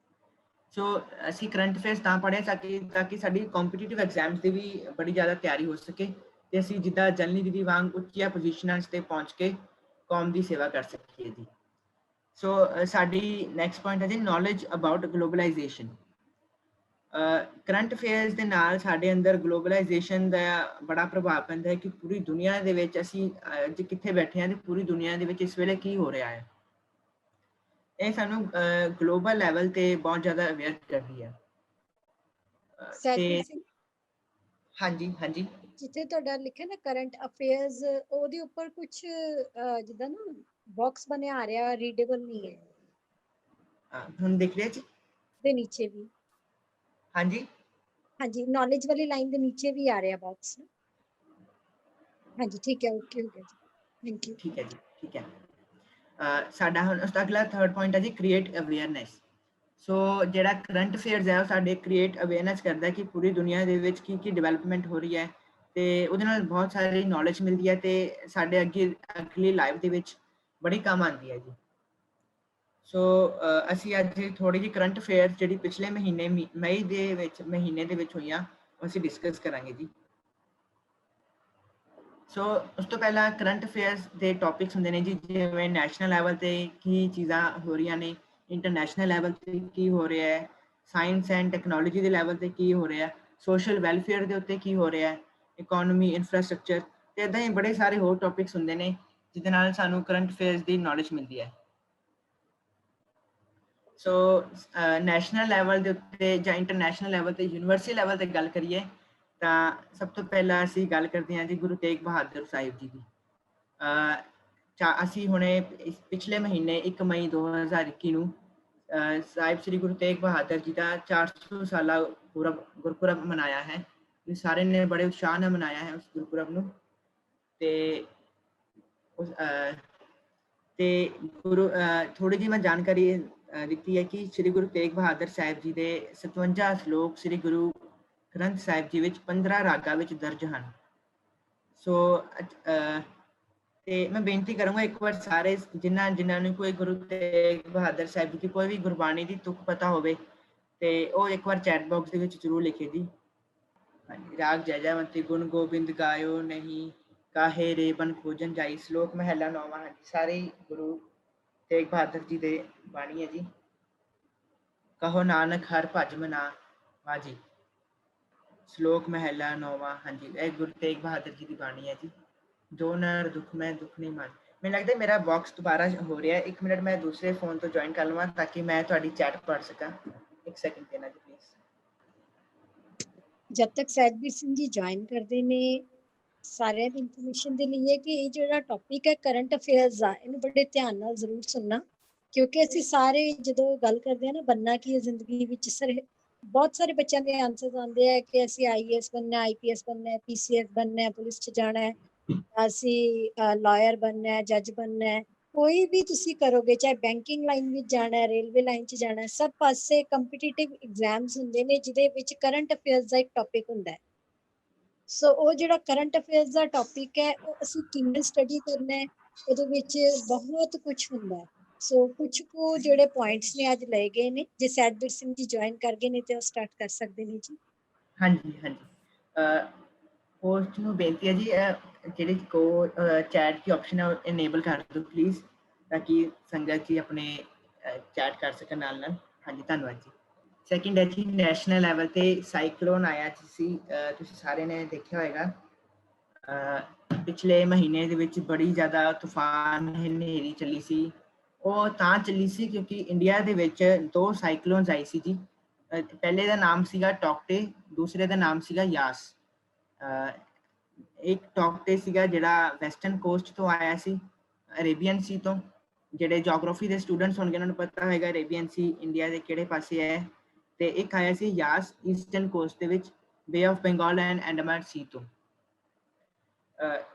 ਸੋ ਅਸੀਂ ਕਰੰਟ ਅਫੇਅਰਸ ਤਾਂ ਪੜ੍ਹਿਆ ਤਾਂ ਕਿ ਸਾਡੀ ਕੰਪੀਟੀਟਿਵ ਐਗਜ਼ਾਮਸ ਦੀ ਵੀ ਬੜੀ ਜ਼ਿਆਦਾ ਤਿਆਰੀ ਹੋ ਸਕੇ, ਤੇ ਅਸੀਂ ਜਿੱਦਾਂ ਜਨਰਲੀ ਦੀਦੀ ਵਾਂਗ ਉੱਚੀਆਂ ਪੋਜੀਸ਼ਨਾਂ 'ਤੇ ਪਹੁੰਚ ਕੇ ਕੌਮ ਦੀ ਸੇਵਾ ਕਰ ਸਕੀਏ ਜੀ। ਸੋ ਸਾਡੀ ਨੈਕਸਟ ਪੁਆਇੰਟ ਹੈ ਜੀ knowledge about globalisation. Current affairs ਦੇ ਨਾਲ ਸਾਡੇ ਅੰਦਰ ਗਲੋਬਲਾਈਜੇਸ਼ਨ ਦਾ ਬੜਾ ਪ੍ਰਭਾਵ ਪੈਂਦਾ ਹੈ ਕਿ ਪੂਰੀ ਦੁਨੀਆ ਦੇ ਵਿੱਚ ਅਸੀਂ ਅੱਜ ਕਿੱਥੇ ਬੈਠੇ ਹਾਂ, ਤੇ ਪੂਰੀ ਦੁਨੀਆ ਦੇ ਵਿੱਚ ਇਸ ਵੇਲੇ ਕੀ ਹੋ ਰਿਹਾ ਹੈ। ਇਹ ਸਾਨੂੰ ਗਲੋਬਲ ਲੈਵਲ ਤੇ ਬਹੁਤ ਜ਼ਿਆਦਾ ਅਵੇਅਰ ਕਰਦੀ ਹੈ। ਸੈਜਵੀਰ ਸਿੰਘ, ਹਾਂਜੀ ਹਾਂਜੀ, ਜਿੱਥੇ ਤੁਹਾਡਾ ਲਿਖਿਆ ਨਾ ਕਰੰਟ ਅਫੇਅਰਸ, ਉਹਦੇ ਉੱਪਰ ਕੁਝ ਜਿੱਦਾਂ ਨਾ ਬਾਕਸ ਬਣਿਆ ਆ ਰਿਹਾ, ਰੀਡੇਬਲ ਨਹੀਂ ਹੈ। ਹੁਣ ਦਿਖ ਰਿਹਾ ਜੀ? ਦੇ ਨੀਚੇ ਵੀ ਹਾਂਜੀ ਹਾਂਜੀ, ਨੌਲੇਜ ਵਾਲੀ ਲਾਈਨ ਦੇ ਨੀਚੇ ਵੀ ਆ ਰਿਹਾ ਬਾਕਸ। ਹਾਂਜੀ ਠੀਕ ਹੈ, ਓਕੇ ਹੋ ਗਿਆ ਜੀ, ਥੈਂਕ ਯੂ। ਠੀਕ ਹੈ ਜੀ, ਠੀਕ ਹੈ। ਸਾਡਾ ਹੁਣ ਉਸ ਦਾ ਅਗਲਾ ਥਰਡ ਪੁਆਇੰਟ ਹੈ ਜੀ ਕ੍ਰੀਏਟ ਅਵੇਅਰਨੈਸ। ਸੋ ਜਿਹੜਾ ਕਰੰਟ ਅਫੇਅਰਸ ਹੈ ਉਹ ਸਾਡੇ ਕ੍ਰੀਏਟ ਅਵੇਅਰਨੈਸ ਕਰਦਾ ਕਿ ਪੂਰੀ ਦੁਨੀਆ ਦੇ ਵਿੱਚ ਕੀ ਕੀ ਡਿਵੈਲਪਮੈਂਟ ਹੋ ਰਹੀ ਹੈ, ਤੇ ਉਹਦੇ ਨਾਲ ਬਹੁਤ ਸਾਰੀ ਨੌਲੇਜ ਮਿਲਦੀ ਹੈ, ਤੇ ਸਾਡੇ ਅਗਲੀ ਲਾਈਫ ਦੇ ਵਿੱਚ ਬੜੀ ਕੰਮ ਆਉਂਦੀ ਹੈ ਜੀ। ਸੋ ਅਸੀਂ ਅੱਜ ਥੋੜੀ ਜਿਹੀ ਕਰੰਟ ਅਫੇਅਰ ਜਿਹੜੀ ਪਿਛਲੇ ਮਹੀਨੇ ਮਈ ਦੇ ਮਹੀਨੇ ਦੇ ਵਿੱਚ ਹੋਈਆਂ, ਉਹ ਅਸੀਂ ਡਿਸਕਸ ਕਰਾਂਗੇ ਜੀ। ਸੋ ਉਸ ਤੋਂ ਪਹਿਲਾਂ ਕਰੰਟ ਅਫੇਅਰਸ ਦੇ ਟੌਪਿਕਸ ਹੁੰਦੇ ਨੇ ਜੀ, ਜਿਵੇਂ ਨੈਸ਼ਨਲ ਲੈਵਲ ਤੇ ਕੀ ਚੀਜ਼ਾਂ ਹੋ ਰਹੀਆਂ ਨੇ, ਇੰਟਰਨੈਸ਼ਨਲ ਲੈਵਲ ਤੇ ਕੀ ਹੋ ਰਿਹਾ ਹੈ, ਸਾਇੰਸ ਐਂਡ ਟੈਕਨੋਲੋਜੀ ਦੇ ਲੈਵਲ ਤੇ ਕੀ ਹੋ ਰਿਹਾ, ਸੋਸ਼ਲ ਵੈਲਫੇਅਰ ਦੇ ਉੱਤੇ ਕੀ ਹੋ ਰਿਹਾ, ਇਕੋਨਮੀ, ਇਨਫਰਾਸਟਰਕਚਰ, ਤੇ ਇੱਦਾਂ ਹੀ ਬੜੇ ਸਾਰੇ ਹੋਰ ਟੌਪਿਕਸ ਹੁੰਦੇ ਨੇ ਜਿਹਦੇ ਨਾਲ ਸਾਨੂੰ ਕਰੰਟ ਅਫੇਅਰਸ ਦੀ ਨੌਲੇਜ ਮਿਲਦੀ ਹੈ। ਸੋ ਨੈਸ਼ਨਲ ਲੈਵਲ ਦੇ ਉੱਤੇ ਜਾਂ ਇੰਟਰਨੈਸ਼ਨਲ ਲੈਵਲ ਤੇ, ਯੂਨੀਵਰਸਿਟੀ ਲੈਵਲ ਤੇ ਗੱਲ ਕਰੀਏ ਤਾਂ ਸਭ ਤੋਂ ਪਹਿਲਾਂ ਅਸੀਂ ਗੱਲ ਕਰਦੇ ਹਾਂ ਜੀ ਗੁਰੂ ਤੇਗ ਬਹਾਦਰ ਸਾਹਿਬ ਜੀ ਦੀ। ਅਸੀਂ ਹੁਣੇ ਪਿਛਲੇ ਮਹੀਨੇ 1 ਮਈ 2021 ਨੂੰ ਸਾਹਿਬ ਸ੍ਰੀ ਗੁਰੂ ਤੇਗ ਬਹਾਦਰ ਜੀ ਦਾ 400 ਸਾਲਾ ਗੁਰਪੁਰਬ ਮਨਾਇਆ ਹੈ। ਸਾਰੇ ਨੇ ਬੜੇ ਉਤਸ਼ਾਹ ਨਾਲ ਮਨਾਇਆ ਹੈ ਉਸ ਗੁਰਪੁਰਬ ਨੂੰ, ਤੇ ਤੇ ਗੁਰੂ ਥੋੜੀ ਜਿਹੀ ਮੈਂ ਜਾਣਕਾਰੀ ਦਿੱਤੀ ਹੈ ਕਿ ਸ੍ਰੀ ਗੁਰੂ ਤੇਗ ਬਹਾਦਰ ਸਾਹਿਬ ਜੀ ਦੇ 57 ਸ਼ਲੋਕ ਸ੍ਰੀ ਗੁਰੂ ਗ੍ਰੰਥ ਸਾਹਿਬ ਜੀ ਵਿੱਚ 15 ਰਾਗਾਂ ਵਿੱਚ ਦਰਜ ਹਨ। ਸੋ ਤੇ ਮੈਂ ਬੇਨਤੀ ਕਰਾਂਗਾ ਇੱਕ ਵਾਰ ਸਾਰੇ ਜਿਨ੍ਹਾਂ ਨੂੰ ਕੋਈ ਗੁਰੂ ਤੇਗ ਬਹਾਦਰ ਸਾਹਿਬ ਜੀ ਦੀ ਕੋਈ ਵੀ ਗੁਰਬਾਣੀ ਦੀ ਤੁਕ ਪਤਾ ਹੋਵੇ ਤੇ ਉਹ ਇੱਕ ਵਾਰ ਚੈਟ ਬਾਕਸ ਦੇ ਵਿੱਚ ਜ਼ਰੂਰ ਲਿਖੇ ਜੀ। ਰਾਗ ਜੈਜੈਵੰਤੀ ਗੁਣ ਗੋਬਿੰਦ ਗਾਇਓ ਨਹੀਂ ਕਾਹੇ ਰੇ ਬਨ ਖੋਜਨ ਜਾਈ। ਸ਼ਲੋਕ ਮਹਲਾ 9ਵਾਂ ਹੈ ਸਾਰੇ ਗੁਰੂ ਤੇਗ ਬਹਾਦਰ ਜੀ ਦੇ ਬਾਣੀ ਹੈ ਜੀ। ਕਹੋ ਨਾਨਕ ਹਰ ਭਜ ਮਨਾ ਵਾਜੀ। ਸ਼ਲੋਕ ਮਹਲਾ 9ਵਾਂ ਹਾਂਜੀ ਇਹ ਗੁਰੂ ਤੇਗ ਬਹਾਦਰ ਜੀ ਦੀ ਬਾਣੀ ਹੈ ਜੀ। ਜੋ ਨਰ ਦੁੱਖ ਮੈਂ ਦੁੱਖ ਨਹੀਂ ਮੰਨ। ਮੈਨੂੰ ਲੱਗਦਾ ਮੇਰਾ ਬਾਕਸ ਦੁਬਾਰਾ ਹੋ ਰਿਹਾ। 1 ਮਿੰਟ ਮੈਂ ਦੂਸਰੇ ਫੋਨ ਤੋਂ ਜੁਆਇਨ ਕਰ ਲਵਾਂ ਤਾਂ ਕਿ ਮੈਂ ਤੁਹਾਡੀ ਚੈਟ ਪੜ੍ਹ ਸਕਾਂ। 1 ਸੈਕਿੰਡ ਦੇਣਾ ਜੀ ਪਲੀਜ਼। ਜਦ ਤੱਕ ਸਹਿਜਵੀਰ ਸਿੰਘ ਜੀ ਜੁਆਇਨ ਕਰਦੇ ਨੇ ਸਾਰਿਆਂ ਦੀ ਇਨਫੋਰਮੇਸ਼ਨ ਦੇ ਲਈ ਹੈ ਕਿ ਇਹ ਜਿਹੜਾ ਟੌਪਿਕ ਹੈ ਕਰੰਟ ਅਫੇਅਰਸ ਆ ਇਹਨੂੰ ਬੜੇ ਧਿਆਨ ਨਾਲ ਜ਼ਰੂਰ ਸੁਣਨਾ, ਕਿਉਂਕਿ ਅਸੀਂ ਸਾਰੇ ਜਦੋਂ ਗੱਲ ਕਰਦੇ ਹਾਂ ਨਾ ਬੰਨਾ ਕੀ ਹੈ ਜ਼ਿੰਦਗੀ ਵਿੱਚ ਬਹੁਤ ਸਾਰੇ ਬੱਚਿਆਂ ਦੇ ਆਨਸਰਸ ਆਉਂਦੇ ਆ ਕਿ ਅਸੀਂ IAS ਬਣਨਾ, IPS ਬਣਨਾ, PCS ਬਣਨਾ, ਪੁਲਿਸ 'ਚ ਜਾਣਾ ਹੈ, ਅਸੀਂ ਲਾਇਰ ਬਣਨਾ ਹੈ, ਜੱਜ ਬਣਨਾ ਹੈ। ਕੋਈ ਵੀ ਤੁਸੀਂ ਕਰੋਗੇ, ਚਾਹੇ ਬੈਂਕਿੰਗ ਲਾਈਨ ਵਿੱਚ ਜਾਣਾ ਹੈ, ਰੇਲਵੇ ਲਾਈਨ 'ਚ ਜਾਣਾ ਹੈ, ਸਭ ਪਾਸੇ ਕੰਪੀਟੀਟਿਵ ਐਗਜ਼ਾਮਸ ਹੁੰਦੇ ਨੇ ਜਿਹਦੇ ਵਿੱਚ ਕਰੰਟ ਅਫੇਅਰਸ ਦਾ ਇੱਕ ਟੌਪਿਕ ਹੁੰਦਾ ਹੈ। ਸੋ ਉਹ ਜਿਹੜਾ ਕਰੰਟ ਅਫੇਅਰਸ ਦਾ ਟੌਪਿਕ ਹੈ ਉਹ ਅਸੀਂ ਕਿਵੇਂ ਸਟੱਡੀ ਕਰਨਾ ਹੈ, ਉਹਦੇ ਵਿੱਚ ਬਹੁਤ ਕੁਝ ਹੁੰਦਾ ਹੈ। ਸੋ ਕੁਝ ਕੁ ਜਿਹੜੇ ਪੁਆਇੰਟਸ ਨੇ ਅੱਜ ਲਏ ਗਏ ਨੇ, ਜੇ ਸਹਿਜਵੀਰ ਸਿੰਘ ਜੀ ਜੁਆਇਨ ਕਰ ਗਏ ਨੇ ਤੇ ਉਹ ਸਟਾਰਟ ਕਰ ਸਕਦੇ ਨੇ ਜੀ। ਹਾਂਜੀ ਹੋਸਟ ਨੂੰ ਬੇਨਤੀ ਹੈ ਜੀ ਜਿਹੜੇ ਕੋ ਚੈਟ ਦੀ ਆਪਸ਼ਨ ਹੈ ਇਨੇਬਲ ਕਰ ਦਿਓ ਪਲੀਜ਼ ਤਾਂ ਕਿ ਸੰਗਤ ਜੀ ਆਪਣੇ ਚੈਟ ਕਰ ਸਕਣ ਨਾਲ। ਹਾਂਜੀ ਧੰਨਵਾਦ ਜੀ। ਸੈਕਿੰਡ ਹੈ ਜੀ ਨੈਸ਼ਨਲ ਲੈਵਲ ਤੇ ਸਾਈਕਲੋਨ ਆਇਆ ਸੀ, ਤੁਸੀਂ ਸਾਰਿਆਂ ਨੇ ਦੇਖਿਆ ਹੋਏਗਾ। ਪਿਛਲੇ ਮਹੀਨੇ ਦੇ ਵਿੱਚ ਬੜੀ ਜ਼ਿਆਦਾ ਤੂਫਾਨ ਹਨੇਰੀ ਚੱਲੀ ਸੀ। ਉਹ ਤਾਂ ਚੱਲੀ ਸੀ ਕਿਉਂਕਿ ਇੰਡੀਆ ਦੇ ਵਿੱਚ 2 ਸਾਈਕਲੋਨਸ ਆਈ ਸੀ ਜੀ। ਪਹਿਲੇ ਦਾ ਨਾਮ ਸੀਗਾ ਟੌਕਟੇ, ਦੂਸਰੇ ਦਾ ਨਾਮ ਸੀਗਾ ਯਾਸ। ਇੱਕ ਟੌਕਟੇ ਸੀਗਾ ਜਿਹੜਾ ਵੈਸਟਰਨ ਕੋਸਟ ਤੋਂ ਆਇਆ ਸੀ, ਅਰੇਬੀਅਨ ਸੀ ਤੋਂ। ਜਿਹੜੇ ਜੀਓਗ੍ਰਾਫੀ ਦੇ ਸਟੂਡੈਂਟਸ ਹੋਣਗੇ ਉਹਨਾਂ ਨੂੰ ਪਤਾ ਹੋਏਗਾ ਅਰੇਬੀਅਨ ਸੀ ਇੰਡੀਆ ਦੇ ਕਿਹੜੇ ਪਾਸੇ ਹੈ। ਤੇ ਇੱਕ ਆਇਆ ਸੀ ਯਾਸ ਈਸਟਰਨ ਕੋਸਟ ਦੇ ਵਿੱਚ ਬੇ ਆਫ ਬੰਗਾਲ ਐਂਡ ਅੰਡਮਾਨ ਸੀ ਤੋਂ।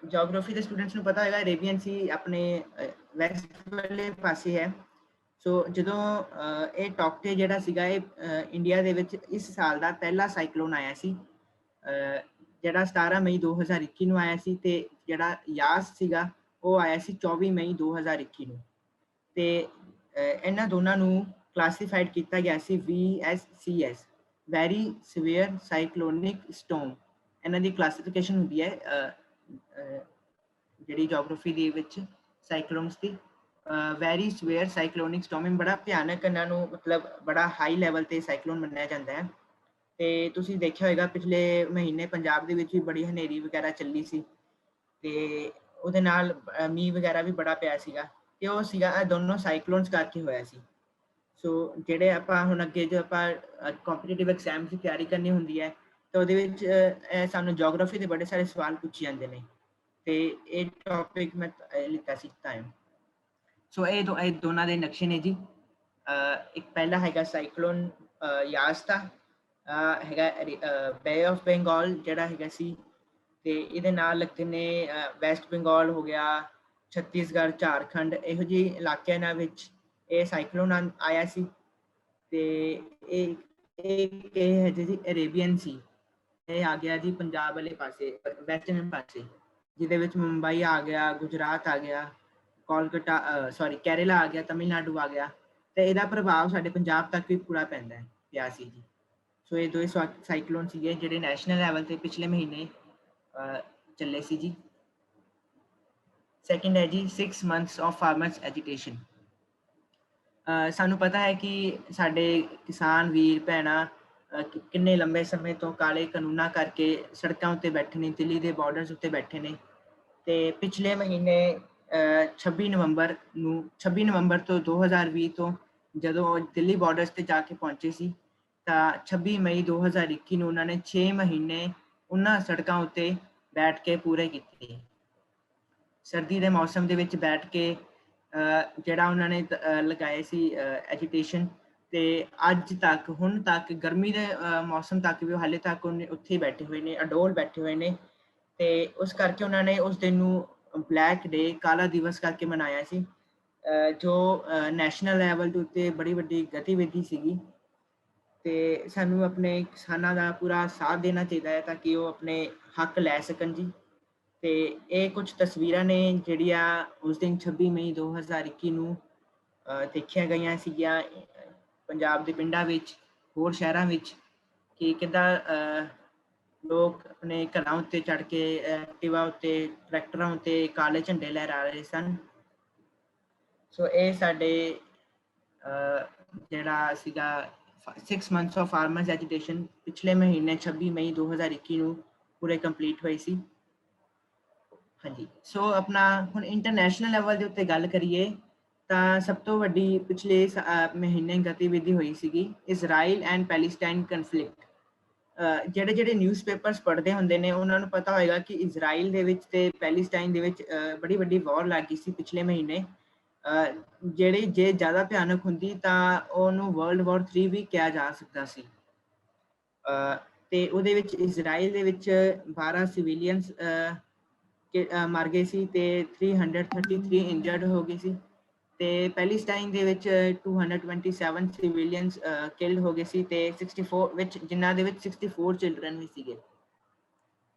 ਜੀਓਗ੍ਰਾਫੀ ਦੇ ਸਟੂਡੈਂਟਸ ਨੂੰ ਪਤਾ ਹੋਏਗਾ ਅਰੇਬੀਅਨ ਸੀ ਆਪਣੇ ਵੈਸਟ ਵਾਲੇ ਪਾਸੇ ਹੈ। ਸੋ ਜਦੋਂ ਇਹ ਟੌਕਟੇ ਜਿਹੜਾ ਸੀਗਾ ਇਹ ਇੰਡੀਆ ਦੇ ਵਿੱਚ ਇਸ ਸਾਲ ਦਾ ਪਹਿਲਾ ਸਾਈਕਲੋਨ ਆਇਆ ਸੀ, ਜਿਹੜਾ 17 ਮਈ 2021 ਨੂੰ ਆਇਆ ਸੀ। ਤੇ ਜਿਹੜਾ ਯਾਸ ਸੀਗਾ ਉਹ ਆਇਆ ਸੀ 24 ਮਈ 2021 ਨੂੰ। ਤੇ ਇਹਨਾਂ ਦੋਨਾਂ ਨੂੰ ਕਲਾਸੀਫਾਈਡ ਕੀਤਾ ਗਿਆ ਸੀ VSCS ਵੈਰੀ ਸੀਵੀਅਰ ਸਾਈਕਲੋਨਿਕ ਸਟੋਰਮ। ਇਹਨਾਂ ਦੀ ਕਲਾਸੀਫਿਕੇਸ਼ਨ ਹੁੰਦੀ ਹੈ ਜਿਹੜੀ ਜੀਓਗ੍ਰਾਫੀ ਦੇ ਵਿੱਚ ਸਾਈਕਲੋਨਸ ਦੀ। ਵੈਰੀ ਸੀਵੀਅਰ ਸਾਈਕਲੋਨਿਕ ਸਟੋਰਮ ਬੜਾ ਭਿਆਨਕ, ਇਹਨਾਂ ਨੂੰ ਮਤਲਬ ਬੜਾ ਹਾਈ ਲੈਵਲ ਤੇ ਸਾਈਕਲੋਨ ਮੰਨਿਆ ਜਾਂਦਾ ਹੈ। ਤੇ ਤੁਸੀਂ ਦੇਖਿਆ ਹੋਏਗਾ ਪਿਛਲੇ ਮਹੀਨੇ ਪੰਜਾਬ ਦੇ ਵਿੱਚ ਵੀ ਬੜੀ ਹਨੇਰੀ ਵਗੈਰਾ ਚੱਲੀ ਸੀ ਤੇ ਉਹਦੇ ਨਾਲ ਮੀਂਹ ਵਗੈਰਾ ਵੀ ਬੜਾ ਪਿਆ ਸੀਗਾ। ਤੇ ਉਹ ਸੀਗਾ ਇਹ ਦੋਨੋਂ ਸਾਈਕਲੋਨਸ ਕਰਕੇ ਹੋਇਆ ਸੀ। ਸੋ ਜਿਹੜੇ ਆਪਾਂ ਹੁਣ ਅੱਗੇ ਜੋ ਆਪਾਂ ਕੰਪੀਟੀਟਿਵ ਐਗਜ਼ਾਮ ਦੀ ਤਿਆਰੀ ਕਰਨੀ ਹੁੰਦੀ ਹੈ ਤਾਂ ਉਹਦੇ ਵਿੱਚ ਸਾਨੂੰ ਜੀਓਗ੍ਰਾਫੀ ਦੇ ਬੜੇ ਸਾਰੇ ਸਵਾਲ ਪੁੱਛੇ ਜਾਂਦੇ ਨੇ ਤੇ ਇਹ ਟੌਪਿਕ ਮੈਂ ਲਿਖਿਆ ਸੀ ਟਾਈਮ। ਸੋ ਇਹ ਦੋਨਾਂ ਦੇ ਨਕਸ਼ੇ ਨੇ ਜੀ। ਇੱਕ ਪਹਿਲਾ ਹੈਗਾ ਸਾਈਕਲੋਨ ਯਾਸ ਦਾ, ਹੈਗਾ ਬੇ ਆਫ ਬੰਗਾਲ ਜਿਹੜਾ ਹੈਗਾ ਸੀ। ਤੇ ਇਹਦੇ ਨਾਲ ਲੱਗਦੇ ਨੇ ਵੈਸਟ ਬੰਗਾਲ ਹੋ ਗਿਆ, ਛੱਤੀਸਗੜ੍ਹ, ਝਾਰਖੰਡ, ਇਹੋ ਜਿਹੇ ਇਲਾਕਿਆਂ ਨਾਲ ਵਿੱਚ ਇਹ ਸਾਈਕਲੋਨ ਆਇਆ ਸੀ। ਤੇ ਇਹ ਹੈ ਜੀ ਅਰੇਬੀਅਨ ਸੀ, ਇਹ ਆ ਗਿਆ ਜੀ ਪੰਜਾਬ ਵਾਲੇ ਪਾਸੇ, ਵੈਸਟਰਨ ਪਾਸੇ, ਜਿਹਦੇ ਵਿੱਚ ਮੁੰਬਈ ਆ ਗਿਆ, ਗੁਜਰਾਤ ਆ ਗਿਆ, ਕੇਰਲਾ ਆ ਗਿਆ, ਤਮਿਲਨਾਡੂ ਆ ਗਿਆ। ਤੇ ਇਹਦਾ ਪ੍ਰਭਾਵ ਸਾਡੇ ਪੰਜਾਬ ਤੱਕ ਵੀ ਪੂਰਾ ਪੈਂਦਾ ਹੈ ਪਿਆ ਸੀ ਜੀ। ਸੋ ਇਹ 2 ਸਾਈਕਲੋਨ ਸੀਗੇ ਜਿਹੜੇ ਨੈਸ਼ਨਲ ਲੈਵਲ ਤੇ ਪਿਛਲੇ ਮਹੀਨੇ ਚੱਲੇ ਸੀ ਜੀ। ਸੈਕਿੰਡ ਹੈ ਜੀ 6 months of farmers agitation। ਸਾਨੂੰ ਪਤਾ ਹੈ ਕਿ ਸਾਡੇ ਕਿਸਾਨ ਵੀਰ ਭੈਣਾਂ ਕਿੰਨੇ ਲੰਬੇ ਸਮੇਂ ਤੋਂ ਕਾਲੇ ਕਾਨੂੰਨਾਂ ਕਰਕੇ ਸੜਕਾਂ ਉੱਤੇ ਬੈਠੇ ਨੇ, ਦਿੱਲੀ ਦੇ ਬਾਰਡਰਸ ਉੱਤੇ ਬੈਠੇ ਨੇ। ਤੇ ਪਿਛਲੇ ਮਹੀਨੇ 26 ਨਵੰਬਰ ਤੋਂ 2020 ਤੋਂ ਜਦੋਂ ਦਿੱਲੀ ਬਾਰਡਰਸ ਤੇ ਜਾ ਕੇ ਪਹੁੰਚੇ ਸੀ ਤਾਂ 26 ਮਈ 2021 ਨੂੰ ਉਹਨਾਂ ਨੇ 6 ਮਹੀਨੇ ਉਹਨਾਂ ਸੜਕਾਂ ਉੱਤੇ ਬੈਠ ਕੇ ਪੂਰੇ ਕੀਤੇ। ਸਰਦੀ ਦੇ ਮੌਸਮ ਦੇ ਵਿੱਚ ਬੈਠ ਕੇ ਜਿਹੜਾ ਉਹਨਾਂ ਨੇ ਲਗਾਏ ਸੀ ਐਜੀਟੇਸ਼ਨ। ਤੇ ਅੱਜ ਤੱਕ ਹੁਣ ਤੱਕ ਗਰਮੀ ਦੇ ਮੌਸਮ ਤੱਕ ਵੀ ਹਾਲੇ ਤੱਕ ਉਹਨੇ ਉੱਥੇ ਬੈਠੇ ਹੋਏ ਨੇ, ਅਡੋਲ ਬੈਠੇ ਹੋਏ ਨੇ। ਤੇ ਉਸ ਕਰਕੇ ਉਹਨਾਂ ਨੇ ਉਸ ਦਿਨ ਨੂੰ ਬਲੈਕ ਡੇ, ਕਾਲਾ ਦਿਵਸ ਕਰਕੇ ਮਨਾਇਆ ਸੀ। ਜੋ ਨੈਸ਼ਨਲ ਲੈਵਲ ਦੇ ਉੱਤੇ ਬੜੀ ਵੱਡੀ ਗਤੀਵਿਧੀ ਸੀਗੀ ਤੇ ਸਾਨੂੰ ਆਪਣੇ ਕਿਸਾਨਾਂ ਦਾ ਪੂਰਾ ਸਾਥ ਦੇਣਾ ਚਾਹੀਦਾ ਹੈ ਤਾਂ ਕਿ ਉਹ ਆਪਣੇ ਹੱਕ ਲੈ ਸਕਣ ਜੀ। ਤੇ ਇਹ ਕੁਝ ਤਸਵੀਰਾਂ ਨੇ ਜਿਹੜੀਆਂ ਉਸ ਦਿਨ 26 ਮਈ 2021 ਨੂੰ ਦੇਖੀਆਂ ਗਈਆਂ ਸੀਗੀਆਂ ਪੰਜਾਬ ਦੇ ਪਿੰਡਾਂ ਵਿੱਚ, ਹੋਰ ਸ਼ਹਿਰਾਂ ਵਿੱਚ, ਕਿ ਕਿੱਦਾਂ ਲੋਕ ਆਪਣੇ ਘਰਾਂ ਉੱਤੇ ਚੜ੍ਹ ਕੇ ਐਕਟਿਵਾ ਉੱਤੇ, ਟਰੈਕਟਰਾਂ ਉੱਤੇ ਕਾਲੇ ਝੰਡੇ ਲਹਿਰਾ ਰਹੇ ਸਨ। ਸੋ ਇਹ ਸਾਡੇ ਜਿਹੜਾ ਸੀਗਾ 6 months of farmers agitation ਪਿਛਲੇ ਮਹੀਨੇ 26 ਮਈ 2021 ਨੂੰ ਪੂਰੇ ਕੰਪਲੀਟ ਹੋਈ ਸੀ। ਹਾਂਜੀ, ਸੋ ਆਪਣਾ ਹੁਣ ਇੰਟਰਨੈਸ਼ਨਲ ਲੈਵਲ ਦੇ ਉੱਤੇ ਗੱਲ ਕਰੀਏ ਤਾਂ ਸਭ ਤੋਂ ਵੱਡੀ ਪਿਛਲੇ ਮਹੀਨੇ ਗਤੀਵਿਧੀ ਹੋਈ ਸੀਗੀ ਇਜ਼ਰਾਈਲ ਐਂਡ ਪੈਲੇਸਟਾਈਨ ਕਨਫਲਿਕਟ। ਜਿਹੜੇ ਨਿਊਜ਼ਪੇਪਰਸ ਪੜ੍ਹਦੇ ਹੁੰਦੇ ਨੇ ਉਹਨਾਂ ਨੂੰ ਪਤਾ ਹੋਏਗਾ ਕਿ ਇਜ਼ਰਾਈਲ ਦੇ ਵਿੱਚ ਤੇ ਪੈਲੇਸਟਾਈਨ ਦੇ ਵਿੱਚ ਬੜੀ ਵੱਡੀ ਵਾਰ ਲੱਗ ਗਈ ਸੀ ਪਿਛਲੇ ਮਹੀਨੇ, ਜਿਹੜੀ ਜੇ ਜ਼ਿਆਦਾ ਭਿਆਨਕ ਹੁੰਦੀ ਤਾਂ ਉਹਨੂੰ ਵਰਲਡ ਵਾਰ 3 ਵੀ ਕਿਹਾ ਜਾ ਸਕਦਾ ਸੀ। ਤੇ ਉਹਦੇ ਵਿੱਚ ਇਜ਼ਰਾਈਲ ਦੇ ਵਿੱਚ 12 ਸਿਵਿਲੀਅਨਸ ਮਰ ਗਏ ਸੀ ਤੇ 333 ਇੰਜਰਡ ਹੋ ਗਏ ਸੀ, ਤੇ ਪੈਲੇਸਟਾਈਨ ਦੇ ਵਿੱਚ 227 ਸਿਵਿਲੀਅਨਸ ਕਿਲਡ ਹੋ ਗਏ ਸੀ ਤੇ 64 ਵਿੱਚ ਜਿਨ੍ਹਾਂ ਦੇ ਵਿੱਚ 64 ਚਿਲਡਰਨ ਵੀ ਸੀਗੇ।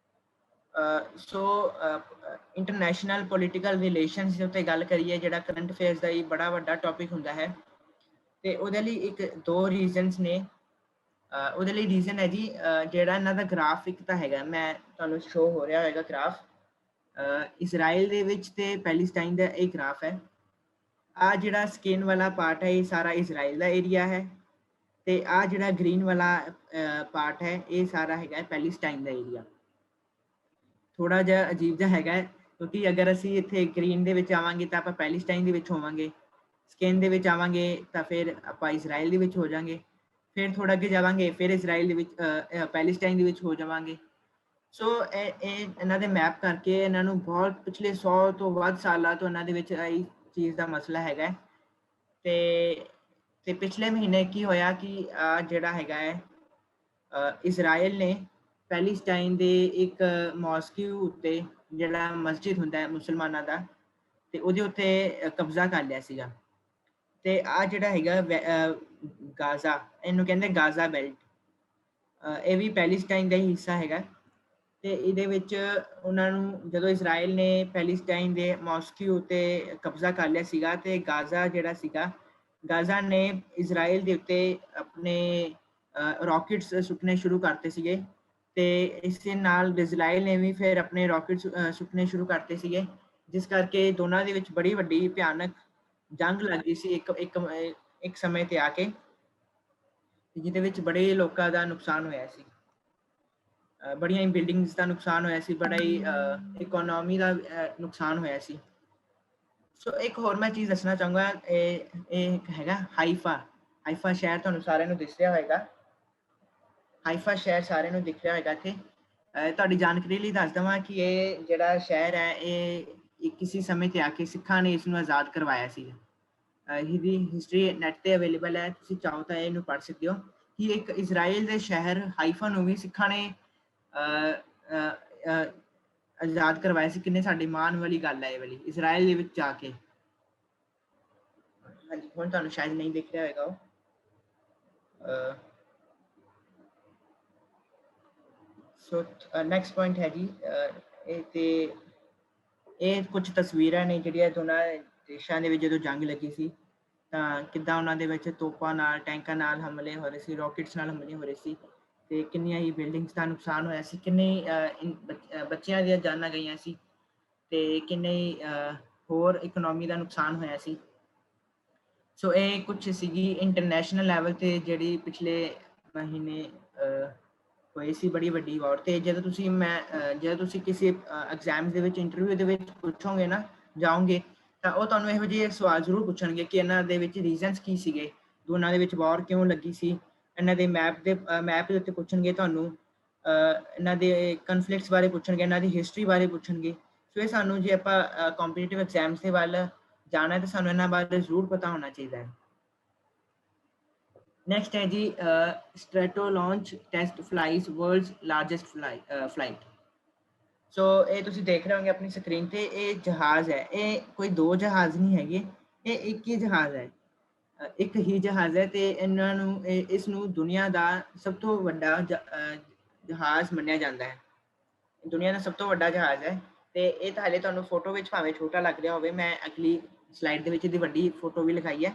ਸੋ ਇੰਟਰਨੈਸ਼ਨਲ ਪੋਲੀਟੀਕਲ ਰਿਲੇਸ਼ਨਸ ਦੇ ਉੱਤੇ ਗੱਲ ਕਰੀਏ, ਜਿਹੜਾ ਕਰੰਟ ਅਫੇਅਰਸ ਦਾ ਹੀ ਬੜਾ ਵੱਡਾ ਟੌਪਿਕ ਹੁੰਦਾ ਹੈ, ਤੇ ਉਹਦੇ ਲਈ ਦੋ ਰੀਜ਼ਨਸ ਨੇ। ਉਹਦੇ ਲਈ ਰੀਜ਼ਨ ਹੈ ਜੀ ਜਿਹੜਾ ਇਹਨਾਂ ਦਾ ਗ੍ਰਾਫ ਇੱਕ ਤਾਂ ਹੈਗਾ, ਮੈਂ ਤੁਹਾਨੂੰ ਸ਼ੋ ਹੋ ਰਿਹਾ ਹੋਏਗਾ ਗ੍ਰਾਫ, ਇਜ਼ਰਾਈਲ ਦੇ ਵਿੱਚ ਤੇ ਪੈਲੇਸਟਾਈਨ ਦਾ ਇਹ ਗ੍ਰਾਫ ਹੈ। ਆ ਜਿਹੜਾ ਸਕਿਨ ਵਾਲਾ ਪਾਰਟ ਹੈ ਇਹ ਸਾਰਾ ਇਜ਼ਰਾਈਲ ਦਾ ਏਰੀਆ ਹੈ, ਤੇ ਆ ਜਿਹੜਾ ਗ੍ਰੀਨ ਵਾਲਾ ਪਾਰਟ ਹੈ ਇਹ ਸਾਰਾ ਹੈਗਾ ਪੈਲੇਸਟਾਈਨ ਦਾ ਏਰੀਆ। ਥੋੜਾ ਜਿਹਾ ਅਜੀਬ ਜਿਹਾ ਹੈਗਾ ਕਿਉਂਕਿ ਅਗਰ ਅਸੀਂ ਇੱਥੇ ਗ੍ਰੀਨ ਦੇ ਵਿੱਚ ਆਵਾਂਗੇ ਤਾਂ ਆਪਾਂ ਪੈਲੇਸਟਾਈਨ ਦੇ ਵਿੱਚ ਹੋਵਾਂਗੇ, ਸਕਿਨ ਦੇ ਵਿੱਚ ਆਵਾਂਗੇ ਤਾਂ ਫਿਰ ਆਪਾਂ ਇਜ਼ਰਾਈਲ ਦੇ ਵਿੱਚ ਹੋ ਜਾਵਾਂਗੇ, ਫਿਰ ਥੋੜਾ ਅੱਗੇ ਜਾਵਾਂਗੇ ਫਿਰ ਇਜ਼ਰਾਈਲ ਦੇ ਵਿੱਚ ਪੈਲੇਸਟਾਈਨ ਦੇ ਵਿੱਚ ਹੋ ਜਾਵਾਂਗੇ। ਸੋ ਇਹ ਇਹਨਾਂ ਦੇ ਮੈਪ ਕਰਕੇ ਇਹਨਾਂ ਨੂੰ ਬਹੁਤ ਪਿਛਲੇ 100 ਤੋਂ ਵੱਧ ਸਾਲਾਂ ਤੋਂ ਇਹਨਾਂ ਦੇ ਵਿੱਚ ਇਹ ਚੀਜ਼ ਦਾ ਮਸਲਾ ਹੈਗਾ। ਤੇ ਪਿਛਲੇ ਮਹੀਨੇ ਕੀ ਹੋਇਆ ਕਿ ਜਿਹੜਾ ਹੈਗਾ ਹੈ ਇਜ਼ਰਾਈਲ ਨੇ ਪੈਲੇਸਟਾਈਨ ਦੇ ਇੱਕ ਮੌਸਕਿਊ ਉੱਤੇ, ਜਿਹੜਾ ਮਸਜਿਦ ਹੁੰਦਾ ਹੈ ਮੁਸਲਮਾਨਾਂ ਦਾ, ਤੇ ਉਹਦੇ ਉੱਤੇ ਕਬਜ਼ਾ ਕਰ ਲਿਆ ਸੀਗਾ। ਤੇ ਆ ਜਿਹੜਾ ਹੈਗਾ ਗਾਜ਼ਾ, ਇਹਨੂੰ ਕਹਿੰਦੇ ਗਾਜ਼ਾ ਬੈਲਟ, ਇਹ ਵੀ ਪੈਲੇਸਟਾਈਨ ਦਾ ਹੀ ਹਿੱਸਾ ਹੈਗਾ। ਤੇ ਇਹਦੇ ਵਿੱਚ ਉਹਨਾਂ ਨੂੰ ਜਦੋਂ ਇਜ਼ਰਾਈਲ ਨੇ ਪੈਲੇਸਟਾਈਨ ਦੇ ਮੌਸਕਿਊ ਉੱਤੇ ਕਬਜ਼ਾ ਕਰ ਲਿਆ ਸੀਗਾ, ਤੇ ਗਾਜ਼ਾ ਜਿਹੜਾ ਸੀਗਾ, ਗਾਜ਼ਾ ਨੇ ਇਜ਼ਰਾਈਲ ਦੇ ਉੱਤੇ ਆਪਣੇ ਰੌਕੇਟਸ ਸੁੱਟਣੇ ਸ਼ੁਰੂ ਕਰਤੇ ਸੀਗੇ, ਤੇ ਇਸ ਨਾਲ ਇਜ਼ਰਾਈਲ ਨੇ ਵੀ ਫਿਰ ਆਪਣੇ ਰੌਕੇਟਸ ਸੁੱਟਣੇ ਸ਼ੁਰੂ ਕਰਤੇ ਸੀਗੇ, ਜਿਸ ਕਰਕੇ ਦੋਨਾਂ ਦੇ ਵਿੱਚ ਬੜੀ ਵੱਡੀ ਭਿਆਨਕ ਜੰਗ ਲੱਗ ਗਈ ਸੀ ਇੱਕ ਸਮੇਂ ਤੇ ਆ ਕੇ, ਜਿਹਦੇ ਵਿੱਚ ਬੜੇ ਲੋਕਾਂ ਦਾ ਨੁਕਸਾਨ ਹੋਇਆ ਸੀ, ਬੜੀਆਂ ਬਿਲਡਿੰਗਸ ਦਾ ਨੁਕਸਾਨ ਹੋਇਆ ਸੀ, ਬੜਾ ਹੀ ਇਕਨੋਮੀ ਦਾ ਨੁਕਸਾਨ ਹੋਇਆ ਸੀ। ਸੋ ਇੱਕ ਹੋਰ ਮੈਂ ਚੀਜ਼ ਦੱਸਣਾ ਚਾਹੂੰਗਾ, ਇਹ ਹੈਗਾ ਹਾਈਫਾ ਸ਼ਹਿਰ, ਤੁਹਾਨੂੰ ਸਾਰਿਆਂ ਨੂੰ ਦਿਖ ਰਿਹਾ ਹੋਏਗਾ, ਹਾਈਫਾ ਸ਼ਹਿਰ ਸਾਰਿਆਂ ਨੂੰ ਦਿਖ ਰਿਹਾ ਹੋਏਗਾ। ਇੱਥੇ ਤੁਹਾਡੀ ਜਾਣਕਾਰੀ ਲਈ ਦੱਸ ਦੇਵਾਂ ਕਿ ਇਹ ਜਿਹੜਾ ਸ਼ਹਿਰ ਹੈ ਇਹ ਕਿਸੇ ਸਮੇਂ ਤੇ ਆ ਕੇ ਸਿੱਖਾਂ ਨੇ ਇਸ ਨੂੰ ਆਜ਼ਾਦ ਕਰਵਾਇਆ ਸੀ। ਇਹਦੀ ਹਿਸਟਰੀ ਨੈਟ ਤੇ ਅਵੇਲੇਬਲ ਹੈ, ਤੁਸੀਂ ਚਾਹੋ ਤਾਂ ਇਹਨੂੰ ਪੜ੍ਹ ਸਕਦੇ ਹੋ ਕਿ ਇੱਕ ਇਜ਼ਰਾਈਲ ਦੇ ਸ਼ਹਿਰ ਹਾਈਫਾ ਨੂੰ ਵੀ ਸਿੱਖਾਂ ਨੇ ਆਜ਼ਾਦ ਕਰਵਾਇਆ ਸੀ। ਕਿੰਨੇ ਸਾਡੀ ਮਾਣ ਵਾਲੀ ਗੱਲ ਹੈ ਇਹ ਵਾਲੀ, ਇਜ਼ਰਾਈਲ ਦੇ ਵਿੱਚ ਜਾ ਕੇ। ਹਾਂਜੀ, ਹੁਣ ਤੁਹਾਨੂੰ ਸ਼ਾਇਦ ਨਹੀਂ ਦਿਖ ਰਿਹਾ ਹੋਏਗਾ ਉਹ। ਸੋ ਨੈਕਸਟ ਪੁਆਇੰਟ ਹੈ ਜੀ, ਇਹ ਕੁਝ ਤਸਵੀਰਾਂ ਨੇ ਜਿਹੜੀਆਂ ਦੋਨਾਂ ਦੇਸ਼ਾਂ ਦੇ ਵਿੱਚ ਜਦੋਂ ਜੰਗ ਲੱਗੀ ਸੀ ਤਾਂ ਕਿੱਦਾਂ ਉਹਨਾਂ ਦੇ ਵਿੱਚ ਤੋਪਾਂ ਨਾਲ, ਟੈਂਕਾਂ ਨਾਲ ਹਮਲੇ ਹੋ ਰਹੇ ਸੀ, ਰੌਕੇਟਸ ਨਾਲ ਹਮਲੇ ਹੋ ਰਹੇ ਸੀ, ਤੇ ਕਿੰਨੀਆਂ ਹੀ ਬਿਲਡਿੰਗਸ ਦਾ ਨੁਕਸਾਨ ਹੋਇਆ ਸੀ, ਕਿੰਨੇ ਬੱਚਿਆਂ ਦੀਆਂ ਜਾਨਾਂ ਗਈਆਂ ਸੀ, ਤੇ ਕਿੰਨੇ ਹੋਰ ਇਕਨੋਮੀ ਦਾ ਨੁਕਸਾਨ ਹੋਇਆ ਸੀ। ਸੋ ਇਹ ਕੁਝ ਸੀਗੀ ਇੰਟਰਨੈਸ਼ਨਲ ਲੈਵਲ ਤੇ ਜਿਹੜੀ ਪਿਛਲੇ ਮਹੀਨੇ ਹੋਈ ਸੀ ਬੜੀ ਵੱਡੀ ਵਾਰ। ਤੇ ਜਦੋਂ ਤੁਸੀਂ ਕਿਸੇ ਐਗਜ਼ਾਮ ਦੇ ਵਿੱਚ, ਇੰਟਰਵਿਊ ਦੇ ਵਿੱਚ ਪੁੱਛੋਗੇ ਨਾ, ਜਾਓਗੇ, ਤਾਂ ਉਹ ਤੁਹਾਨੂੰ ਇਹੋ ਜਿਹੇ ਸਵਾਲ ਜ਼ਰੂਰ ਪੁੱਛਣਗੇ ਕਿ ਇਹਨਾਂ ਦੇ ਵਿੱਚ ਰੀਜ਼ਨਸ ਕੀ ਸੀਗੇ, ਦੋਨਾਂ ਦੇ ਵਿੱਚ ਵਾਰ ਕਿਉਂ ਲੱਗੀ ਸੀ, ਇਹਨਾਂ ਦੇ ਮੈਪ ਦੇ ਉੱਤੇ ਪੁੱਛਣਗੇ ਤੁਹਾਨੂੰ, ਇਹਨਾਂ ਦੇ ਕਨਫਲਿਕਟਸ ਬਾਰੇ ਪੁੱਛਣਗੇ, ਇਹਨਾਂ ਦੀ ਹਿਸਟਰੀ ਬਾਰੇ ਪੁੱਛਣਗੇ। ਸੋ ਇਹ ਸਾਨੂੰ ਜੇ ਆਪਾਂ ਕੰਪੀਟੀਟਿਵ ਐਗਜ਼ਾਮਸ ਦੇ ਵੱਲ ਜਾਣਾ ਤਾਂ ਸਾਨੂੰ ਇਹਨਾਂ ਬਾਰੇ ਜ਼ਰੂਰ ਪਤਾ ਹੋਣਾ ਚਾਹੀਦਾ ਹੈ। ਨੈਕਸਟ ਹੈ ਜੀ Stratolaunch test flies world's largest flight. So ਇਹ ਤੁਸੀਂ ਦੇਖ ਰਹੇ ਹੋਗੇ ਆਪਣੀ ਸਕਰੀਨ ਤੇ, ਇਹ ਜਹਾਜ਼ ਹੈ, ਇਹ ਕੋਈ ਦੋ ਜਹਾਜ਼ ਨਹੀਂ ਹੈਗੇ, ਇਹ ਇੱਕ ਹੀ ਜਹਾਜ਼ ਹੈ, ਇੱਕ ਹੀ ਜਹਾਜ਼ ਹੈ ਤੇ ਇਹਨਾਂ ਨੂੰ ਇਸ ਨੂੰ ਦੁਨੀਆ ਦਾ ਸਭ ਤੋਂ ਵੱਡਾ ਜਹਾਜ਼ ਮੰਨਿਆ ਜਾਂਦਾ ਹੈ। ਦੁਨੀਆ ਦਾ ਸਭ ਤੋਂ ਵੱਡਾ ਜਹਾਜ਼ ਹੈ ਤੇ ਇਹ ਤਾਂ ਹਾਲੇ ਤੁਹਾਨੂੰ ਫੋਟੋ ਵਿੱਚ ਭਾਵੇਂ ਛੋਟਾ ਲੱਗ ਰਿਹਾ ਹੋਵੇ, ਮੈਂ ਅਗਲੀ ਸਲਾਈਡ ਦੇ ਵਿੱਚ ਇਹਦੀ ਵੱਡੀ ਫੋਟੋ ਵੀ ਲਿਖਾਈ ਹੈ।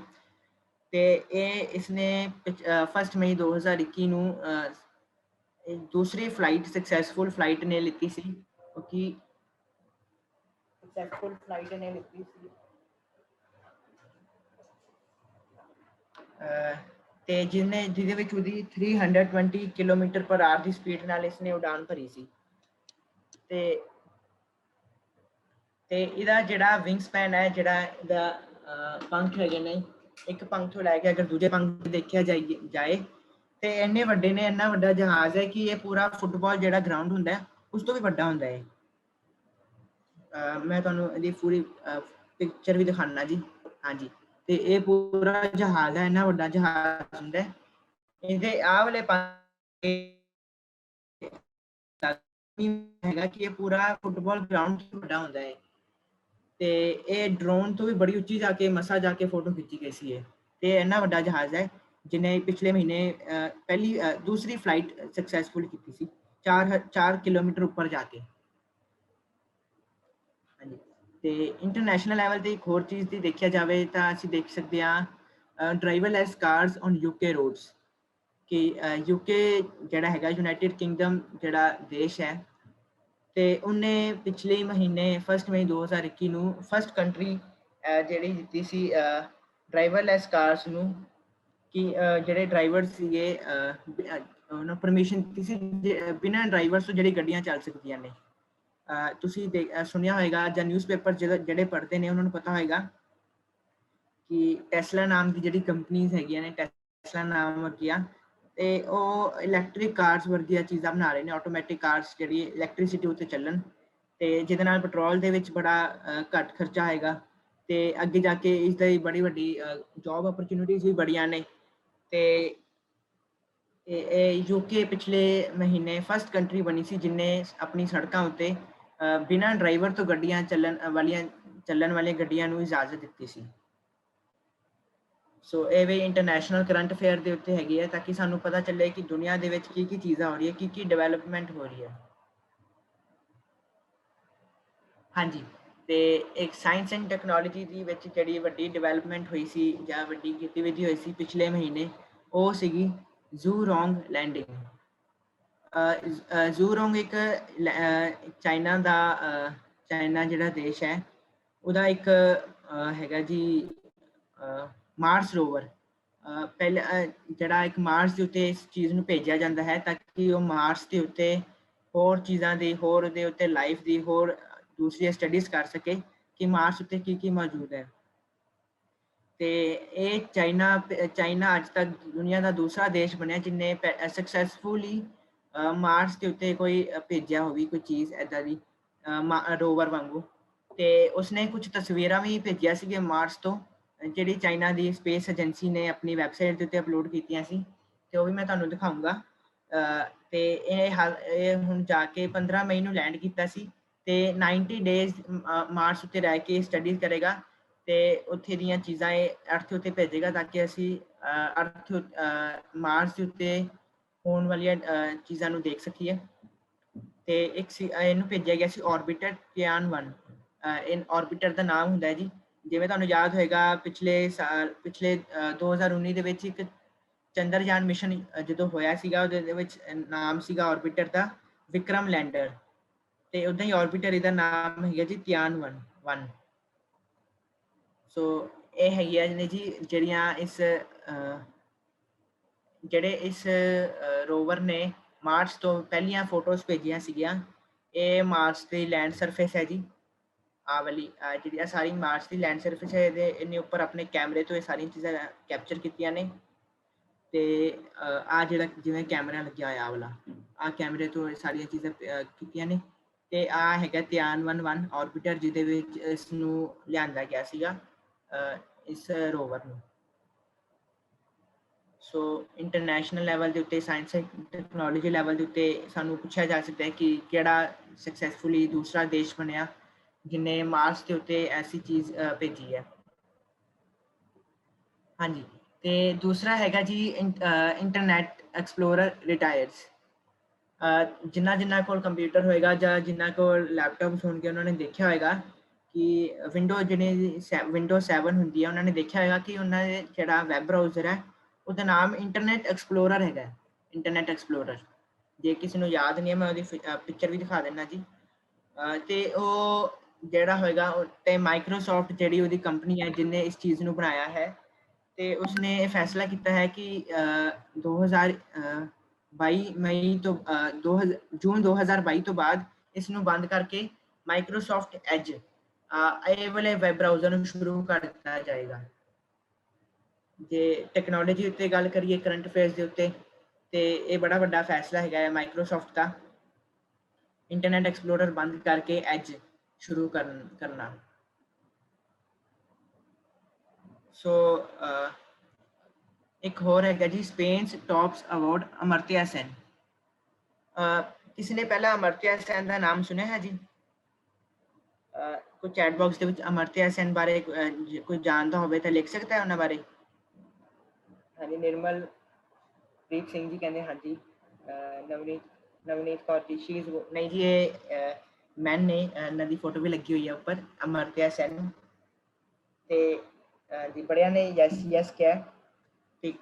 ਤੇ ਇਹ ਇਸਨੇ 1 ਮਈ 2021 ਨੂੰ ਦੂਸਰੀ ਫਲਾਈਟ ਸਕਸੈਸਫੁਲ ਫਲਾਈਟ ਨੇ ਲਿੱਤੀ ਸੀ, ਕਿਉਂਕਿ ਸਕਸੈਸਫੁਲ ਫਲਾਈਟ ਨੇ ਲਿੱਤੀ ਸੀ ਤੇ ਜਿਹਦੇ ਵਿੱਚ ਉਹਦੀ 320 ਕਿਲੋਮੀਟਰ ਪਰ ਆਰ ਦੀ ਸਪੀਡ ਨਾਲ ਇਸਨੇ ਉਡਾਨ ਭਰੀ ਸੀ। ਤੇ ਇਹਦਾ ਜਿਹੜਾ ਵਿੰਗ ਸਪੈਨ ਹੈ, ਜਿਹੜਾ ਇਹਦਾ ਪੰਖ ਹੈਗੇ ਨੇ, ਇੱਕ ਪੰਖ ਤੋਂ ਲੈ ਕੇ ਅਗਰ ਦੂਜੇ ਪੰਖ ਦੇਖਿਆ ਜਾਏ ਤੇ ਇੰਨੇ ਵੱਡੇ ਨੇ, ਇੰਨਾ ਵੱਡਾ ਜਹਾਜ਼ ਹੈ ਕਿ ਇਹ ਪੂਰਾ ਫੁੱਟਬਾਲ ਜਿਹੜਾ ਗਰਾਊਂਡ ਹੁੰਦਾ ਹੈ ਉਸ ਤੋਂ ਵੀ ਵੱਡਾ ਹੁੰਦਾ ਹੈ। ਮੈਂ ਤੁਹਾਨੂੰ ਇਹਦੀ ਪੂਰੀ ਪਿਕਚਰ ਵੀ ਦਿਖਾਣਾ ਜੀ। ਹਾਂਜੀ, ਤੇ ਇਹ ਪੂਰਾ ਜਹਾਜ਼ ਹੈ, ਇੰਨਾ ਵੱਡਾ ਜਹਾਜ਼ ਹੁੰਦਾ ਹੈ। ਇਹਦੇ ਆਹ ਵਾਲੇ ਹੈਗਾ ਕਿ ਇਹ ਪੂਰਾ ਫੁੱਟਬਾਲ ਗਰਾਊਂਡ ਤੋਂ ਵੱਡਾ ਹੁੰਦਾ ਹੈ ਤੇ ਇਹ ਡਰੋਨ ਤੋਂ ਵੀ ਬੜੀ ਉੱਚੀ ਜਾ ਕੇ ਮਸਾ ਜਾ ਕੇ ਫੋਟੋ ਖਿੱਚੀ ਗਈ ਸੀ। ਤੇ ਇੰਨਾ ਵੱਡਾ ਜਹਾਜ਼ ਹੈ ਜਿਹਨੇ ਪਿਛਲੇ ਮਹੀਨੇ ਦੂਸਰੀ ਫਲਾਈਟ ਸਕਸੈਸਫੁਲ ਕੀਤੀ ਸੀ 4 ਕਿਲੋਮੀਟਰ ਉੱਪਰ ਜਾ ਕੇ। ਹਾਂਜੀ, ਤੇ ਇੰਟਰਨੈਸ਼ਨਲ ਲੈਵਲ ਤੇ ਇੱਕ ਹੋਰ ਚੀਜ਼ ਦੀ ਦੇਖਿਆ ਜਾਵੇ ਤਾਂ ਅਸੀਂ ਦੇਖ ਸਕਦੇ ਹਾਂ driverless cars on UK roads, ਕਿ UK ਜਿਹੜਾ ਹੈਗਾ ਯੂਨਾਈਟਿਡ ਕਿੰਗਡਮ ਜਿਹੜਾ ਦੇਸ਼ ਹੈ, ਤੇ ਉਹਨੇ ਪਿਛਲੇ ਮਹੀਨੇ 1 ਮਈ 2021 ਨੂੰ ਫਸਟ ਕੰਟਰੀ ਜਿਹੜੀ ਦਿੱਤੀ ਸੀ ਡਰਾਈਵਰਲੈਸ ਕਾਰਸ ਨੂੰ, ਕਿ ਜਿਹੜੇ ਡਰਾਈਵਰ ਸੀਗੇ ਉਹਨਾਂ ਪਰਮਿਸ਼ਨ ਦਿੱਤੀ ਸੀ ਬਿਨਾਂ ਡਰਾਈਵਰ ਤੋਂ ਜਿਹੜੀ ਗੱਡੀਆਂ ਚੱਲ ਸਕਦੀਆਂ ਨੇ। ਤੁਸੀਂ ਸੁਣਿਆ ਹੋਏਗਾ ਜਾਂ ਨਿਊਜ਼ਪੇਪਰ ਜਿਹੜੇ ਪੜ੍ਹਦੇ ਨੇ ਉਹਨਾਂ ਨੂੰ ਪਤਾ ਹੋਏਗਾ ਕਿ ਟੈਸਲਾ ਨਾਮ ਦੀ ਜਿਹੜੀ ਕੰਪਨੀਜ਼ ਹੈਗੀਆਂ ਨੇ, ਟੈਸਲਾ ਨਾਮ ਵਰਗੀਆਂ, ਤੇ ਉਹ ਇਲੈਕਟ੍ਰਿਕ ਕਾਰਸ ਵਰਗੀਆਂ ਚੀਜ਼ਾਂ ਬਣਾ ਰਹੇ ਨੇ, ਆਟੋਮੈਟਿਕ ਕਾਰਸ ਜਿਹੜੀ ਇਲੈਕਟ੍ਰਿਸਿਟੀ ਉੱਤੇ ਚੱਲਣ, ਤੇ ਜਿਹਦੇ ਨਾਲ ਪੈਟਰੋਲ ਦੇ ਵਿੱਚ ਬੜਾ ਘੱਟ ਖਰਚਾ ਆਏਗਾ ਤੇ ਅੱਗੇ ਜਾ ਕੇ ਇਸ ਦੀ ਬੜੀ ਵੱਡੀ ਜੌਬ ਓਪਰਚੁਨਿਟੀਜ਼ ਵੀ ਬੜੀਆਂ ਨੇ। ਤੇ ਇਹ UK ਪਿਛਲੇ ਮਹੀਨੇ ਫਸਟ ਕੰਟਰੀ ਬਣੀ ਸੀ ਜਿਨੇ ਆਪਣੀ ਸੜਕਾਂ ਉੱਤੇ ਬਿਨਾਂ ਡਰਾਈਵਰ ਤੋਂ ਗੱਡੀਆਂ ਚੱਲਣ ਵਾਲੀਆਂ ਗੱਡੀਆਂ ਨੂੰ ਇਜਾਜ਼ਤ ਦਿੱਤੀ ਸੀ। ਸੋ ਇਹ ਵੀ ਇੰਟਰਨੈਸ਼ਨਲ ਕਰੰਟ ਅਫੇਅਰ ਦੇ ਉੱਤੇ ਹੈਗੀ ਹੈ, ਤਾਂ ਕਿ ਸਾਨੂੰ ਪਤਾ ਚੱਲੇ ਕਿ ਦੁਨੀਆ ਦੇ ਵਿੱਚ ਕੀ ਚੀਜ਼ਾਂ ਹੋ ਰਹੀ ਹੈ, ਕੀ ਡਿਵੈਲਪਮੈਂਟ ਹੋ ਰਹੀ ਹੈ। ਹਾਂਜੀ, ਤੇ ਇੱਕ ਸਾਇੰਸ ਐਂਡ ਟੈਕਨੋਲੋਜੀ ਦੀ ਵਿੱਚ ਜਿਹੜੀ ਵੱਡੀ ਡਿਵੈਲਪਮੈਂਟ ਹੋਈ ਸੀ ਜਾਂ ਵੱਡੀ ਗਤੀਵਿਧੀ ਹੋਈ ਸੀ ਪਿਛਲੇ ਮਹੀਨੇ, ਉਹ ਸੀਗੀ ਜ਼ੂਰੋਂਗ ਲੈਂਡਿੰਗ। ਜ਼ੂਰੋਂਗ ਇੱਕ ਚਾਈਨਾ ਜਿਹੜਾ ਦੇਸ਼ ਹੈ ਉਹਦਾ ਇੱਕ ਹੈਗਾ ਜੀ ਮਾਰਸ ਰੋਵਰ। ਪਹਿਲਾਂ ਜਿਹੜਾ ਇੱਕ ਮਾਰਸ ਦੇ ਉੱਤੇ ਇਸ ਚੀਜ਼ ਨੂੰ ਭੇਜਿਆ ਜਾਂਦਾ ਹੈ ਤਾਂ ਕਿ ਉਹ ਮਾਰਸ ਦੇ ਉੱਤੇ ਹੋਰ ਚੀਜ਼ਾਂ ਦੀ, ਹੋਰ ਉਹਦੇ ਉੱਤੇ ਲਾਈਫ ਦੀ, ਹੋਰ ਦੂਸਰੀਆਂ ਸਟੱਡੀਜ਼ ਕਰ ਸਕੇ ਕਿ ਮਾਰਸ ਉੱਤੇ ਕੀ ਮੌਜੂਦ ਹੈ। ਤੇ ਇਹ ਚਾਈਨਾ ਅੱਜ ਤੱਕ ਦੁਨੀਆ ਦਾ ਦੂਸਰਾ ਦੇਸ਼ ਬਣਿਆ ਜਿਹਨੇ ਸਕਸੈਸਫੁਲੀ ਮਾਰਸ ਦੇ ਉੱਤੇ ਕੋਈ ਭੇਜਿਆ ਹੋਵੇ ਕੋਈ ਚੀਜ਼ ਇੱਦਾਂ ਦੀ ਰੋਵਰ ਵਾਂਗੂ। ਤੇ ਉਸਨੇ ਕੁਝ ਤਸਵੀਰਾਂ ਵੀ ਭੇਜੀਆਂ ਸੀਗੀਆਂ ਮਾਰਸ ਤੋਂ, ਜਿਹੜੀ ਚਾਈਨਾ ਦੀ ਸਪੇਸ ਏਜੰਸੀ ਨੇ ਆਪਣੀ ਵੈਬਸਾਈਟ ਦੇ ਉੱਤੇ ਅਪਲੋਡ ਕੀਤੀਆਂ ਸੀ, ਤੇ ਉਹ ਵੀ ਮੈਂ ਤੁਹਾਨੂੰ ਦਿਖਾਊਂਗਾ। ਤੇ ਇਹ ਹੁਣ ਜਾ ਕੇ 15 ਮਈ ਨੂੰ ਲੈਂਡ ਕੀਤਾ ਸੀ ਤੇ 90 ਡੇਜ਼ ਮਾਰਸ ਉੱਤੇ ਰਹਿ ਕੇ ਸਟੱਡੀ ਕਰੇਗਾ ਤੇ ਉੱਥੇ ਦੀਆਂ ਚੀਜ਼ਾਂ ਇਹ ਅਰਥ ਉੱਤੇ ਭੇਜੇਗਾ ਤਾਂ ਕਿ ਅਸੀਂ ਮਾਰਸ ਦੇ ਉੱਤੇ ਹੋਣ ਵਾਲੀਆਂ ਚੀਜ਼ਾਂ ਨੂੰ ਦੇਖ ਸਕੀਏ। ਤੇ ਇੱਕ ਇਹਨੂੰ ਭੇਜਿਆ ਗਿਆ ਸੀ ਆਰਬਿਟਰ ਟਿਆਨ 1। ਇਨ ਆਰਬਿਟਰ ਦਾ ਨਾਮ ਹੁੰਦਾ ਹੈ ਜੀ, ਜਿਵੇਂ ਤੁਹਾਨੂੰ ਯਾਦ ਹੋਏਗਾ ਪਿਛਲੇ 2019 ਦੇ ਵਿੱਚ ਇੱਕ ਚੰਦਰਯਾਨ ਮਿਸ਼ਨ ਜਦੋਂ ਹੋਇਆ ਸੀਗਾ, ਉਹਦੇ ਵਿੱਚ ਨਾਮ ਸੀਗਾ ਆਰਬਿਟਰ ਦਾ ਵਿਕਰਮ ਲੈਂਡਰ, ਤੇ ਉਦਾਂ ਹੀ ਆਰਬਿਟਰ ਇਹਦਾ ਨਾਮ ਹੈਗਾ ਜੀ ਟਿਆਨ 1। ਸੋ ਇਹ ਹੈਗੀਆਂ ਨੇ ਜੀ ਜਿਹੜੀਆਂ ਜਿਹੜੇ ਇਸ ਰੋਵਰ ਨੇ ਮਾਰਸ ਤੋਂ ਪਹਿਲੀਆਂ ਫੋਟੋਜ਼ ਭੇਜੀਆਂ ਸੀਗੀਆਂ। ਇਹ ਮਾਰਸ ਦੀ ਲੈਂਡ ਸਰਫੇਸ ਹੈ ਜੀ, ਆਹ ਵਾਲੀ ਜਿਹੜੀ ਸਾਰੀ ਮਾਰਸ ਦੀ ਲੈਂਡ ਸਰਫੇਸ ਹੈ, ਇਹਨੇ ਉੱਪਰ ਆਪਣੇ ਕੈਮਰੇ ਤੋਂ ਇਹ ਸਾਰੀਆਂ ਚੀਜ਼ਾਂ ਕੈਪਚਰ ਕੀਤੀਆਂ ਨੇ। ਤੇ ਆਹ ਜਿਹੜਾ ਜਿਵੇਂ ਕੈਮਰਾ ਲੱਗਿਆ ਹੋਇਆ ਵਾਲਾ, ਆਹ ਕੈਮਰੇ ਤੋਂ ਇਹ ਸਾਰੀਆਂ ਚੀਜ਼ਾਂ ਕੀਤੀਆਂ ਨੇ। ਤੇ ਆਹ ਹੈਗਾ ਧਿਆਨ 1 ਆਰਬਿਟਰ ਜਿਹਦੇ ਵਿੱਚ ਇਸ ਨੂੰ ਲਿਆਂਦਾ ਗਿਆ ਸੀਗਾ ਇਸ ਰੋਵਰ ਨੂੰ। ਸੋ ਇੰਟਰਨੈਸ਼ਨਲ ਲੈਵਲ ਦੇ ਉੱਤੇ, ਸਾਇੰਸ ਟੈਕਨੋਲੋਜੀ ਲੈਵਲ ਦੇ ਉੱਤੇ ਸਾਨੂੰ ਪੁੱਛਿਆ ਜਾ ਸਕਦਾ ਹੈ ਕਿ ਕਿਹੜਾ ਸਕਸੈਸਫੁਲੀ ਦੂਸਰਾ ਦੇਸ਼ ਬਣਿਆ ਜਿਹਨੇ ਮਾਰਸ ਦੇ ਉੱਤੇ ਐਸੀ ਚੀਜ਼ ਭੇਜੀ ਹੈ। ਹਾਂਜੀ, ਤੇ ਦੂਸਰਾ ਹੈਗਾ ਜੀ ਇੰਟਰਨੈਟ ਐਕਸਪਲੋਰਰ ਰਿਟਾਇਰਸ। ਜਿਨ੍ਹਾਂ ਕੋਲ ਕੰਪਿਊਟਰ ਹੋਏਗਾ ਜਾਂ ਜਿਨ੍ਹਾਂ ਕੋਲ ਲੈਪਟਾਪਸ ਹੋਣਗੇ ਉਹਨਾਂ ਨੇ ਦੇਖਿਆ ਹੋਏਗਾ ਕਿ ਵਿੰਡੋ 7 ਹੁੰਦੀ ਹੈ, ਉਹਨਾਂ ਨੇ ਦੇਖਿਆ ਹੋਏਗਾ ਕਿ ਉਹਨਾਂ ਦੇ ਜਿਹੜਾ ਵੈਬ ਬਰਾਊਜ਼ਰ ਹੈ ਉਹਦਾ ਨਾਮ ਇੰਟਰਨੈਟ ਐਕਸਪਲੋਰਰ ਹੈਗਾ, ਇੰਟਰਨੈਟ ਐਕਸਪਲੋਰਰ। ਜੇ ਕਿਸੇ ਨੂੰ ਯਾਦ ਨਹੀਂ ਹੈ ਮੈਂ ਉਹਦੀ ਪਿਕਚਰ ਵੀ ਦਿਖਾ ਦਿੰਦਾ ਜੀ। ਤੇ ਉਹ ਜਿਹੜਾ ਹੋਏਗਾ ਤੇ ਮਾਈਕਰੋਸੌਫਟ ਜਿਹੜੀ ਉਹਦੀ ਕੰਪਨੀ ਹੈ ਜਿਹਨੇ ਇਸ ਚੀਜ਼ ਨੂੰ ਬਣਾਇਆ ਹੈ, ਤੇ ਉਸਨੇ ਇਹ ਫੈਸਲਾ ਕੀਤਾ ਹੈ ਕਿ 2022 ਮਈ ਤੋਂ ਜੂਨ 2022 ਤੋਂ ਬਾਅਦ ਇਸ ਨੂੰ ਬੰਦ ਕਰਕੇ ਮਾਈਕਰੋਸੌਫਟ ਐਜ ਇਹ ਵਾਲੇ ਵੈਬ ਬਰਾਊਜ਼ਰ ਨੂੰ ਸ਼ੁਰੂ ਕਰ ਦਿੱਤਾ ਜਾਏਗਾ। ਜੇ ਟੈਕਨੋਲੋਜੀ ਉੱਤੇ ਗੱਲ ਕਰੀਏ ਕਰੰਟ ਅਫੇਅਰਸ ਦੇ ਉੱਤੇ, ਤੇ ਇਹ ਬੜਾ ਵੱਡਾ ਫੈਸਲਾ ਹੈਗਾ ਹੈ ਮਾਈਕਰੋਸੌਫਟ ਦਾ, ਇੰਟਰਨੈਟ ਐਕਸਪਲੋਰਰ ਬੰਦ ਕਰਕੇ ਐਜ ਸ਼ੁਰੂ ਕਰਨਾ। ਸੋ ਇੱਕ ਹੋਰ ਹੈਗਾ ਜੀ ਸਪੇਨਸ ਟੌਪਸ ਅਵਾਰਡ ਅਮਰਤਿਆ ਸੈਨ। ਕਿਸੇ ਨੇ ਪਹਿਲਾਂ ਅਮਰਤਿਆ ਸੈਨ ਦਾ ਨਾਮ ਸੁਣਿਆ ਹੈ ਜੀ? ਕੋਈ ਚੈਟ ਬਾਕਸ ਦੇ ਵਿੱਚ ਅਮਰਤਿਆ ਸੈਨ ਬਾਰੇ ਕੋਈ ਜਾਣਦਾ ਹੋਵੇ ਤਾਂ ਲਿਖ ਸਕਦਾ ਹੈ ਉਹਨਾਂ ਬਾਰੇ। ਹਾਂਜੀ, ਨਿਰਮਲ ਪ੍ਰੀਤ ਸਿੰਘ ਜੀ ਕਹਿੰਦੇ ਹਾਂਜੀ। ਨਵਨੀਤ ਕੌਰ ਜੀ ਨਹੀਂ ਜੀ, ਇਹ ਮੈਨ ਨੇ, ਇਹਨਾਂ ਦੀ ਫੋਟੋ ਵੀ ਲੱਗੀ ਹੋਈ ਹੈ ਉੱਪਰ, ਅਮਰਤਿਆ ਸੈਨ। ਤੇ ਜੀ ਬੜਿਆਂ ਨੇ ਯੈਸ ਕਿਹਾ। ਤੇ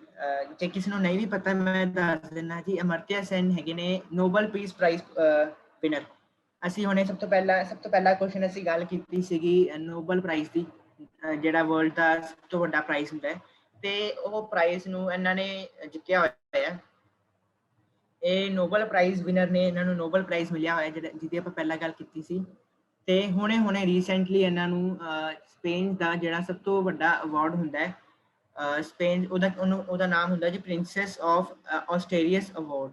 ਜੇ ਕਿਸੇ ਨੂੰ ਨਹੀਂ ਵੀ ਪਤਾ ਮੈਂ ਦੱਸ ਦਿੰਦਾ ਜੀ, ਅਮਰਤਿਆ ਸੈਨ ਹੈਗੇ ਨੇ ਨੋਬਲ ਪੀਸ ਪ੍ਰਾਈਜ਼ ਵਿਨਰ। ਅਸੀਂ ਹੁਣੇ ਸਭ ਤੋਂ ਪਹਿਲਾ ਕੁਐਸਚਨ ਅਸੀਂ ਗੱਲ ਕੀਤੀ ਸੀਗੀ ਨੋਬਲ ਪ੍ਰਾਈਜ਼ ਦੀ, ਜਿਹੜਾ ਵਰਲਡ ਦਾ ਸਭ ਤੋਂ ਵੱਡਾ ਪ੍ਰਾਈਜ਼ ਹੁੰਦਾ ਹੈ, ਤੇ ਉਹ ਪ੍ਰਾਈਜ਼ ਨੂੰ ਇਹਨਾਂ ਨੇ ਜਿੱਤਿਆ ਹੋਇਆ ਹੈ। ਇਹ ਨੋਬਲ ਪ੍ਰਾਈਜ਼ ਵਿਨਰ ਨੇ, ਇਹਨਾਂ ਨੂੰ ਨੋਬਲ ਪ੍ਰਾਈਜ਼ ਮਿਲਿਆ ਹੋਇਆ ਜਿਹਦੀ ਆਪਾਂ ਪਹਿਲਾਂ ਗੱਲ ਕੀਤੀ ਸੀ। ਤੇ ਹੁਣੇ ਰੀਸੈਂਟਲੀ ਇਹਨਾਂ ਨੂੰ ਸਪੇਨ ਦਾ ਜਿਹੜਾ ਸਭ ਤੋਂ ਵੱਡਾ ਅਵਾਰਡ ਹੁੰਦਾ ਹੈ, ਸਪੇਨ ਉਹਦਾ ਨਾਮ ਹੁੰਦਾ ਜੀ ਪ੍ਰਿੰਸੈਸ ਆਫ ਆਸਟ੍ਰੇਲੀਅਸ ਅਵਾਰਡ।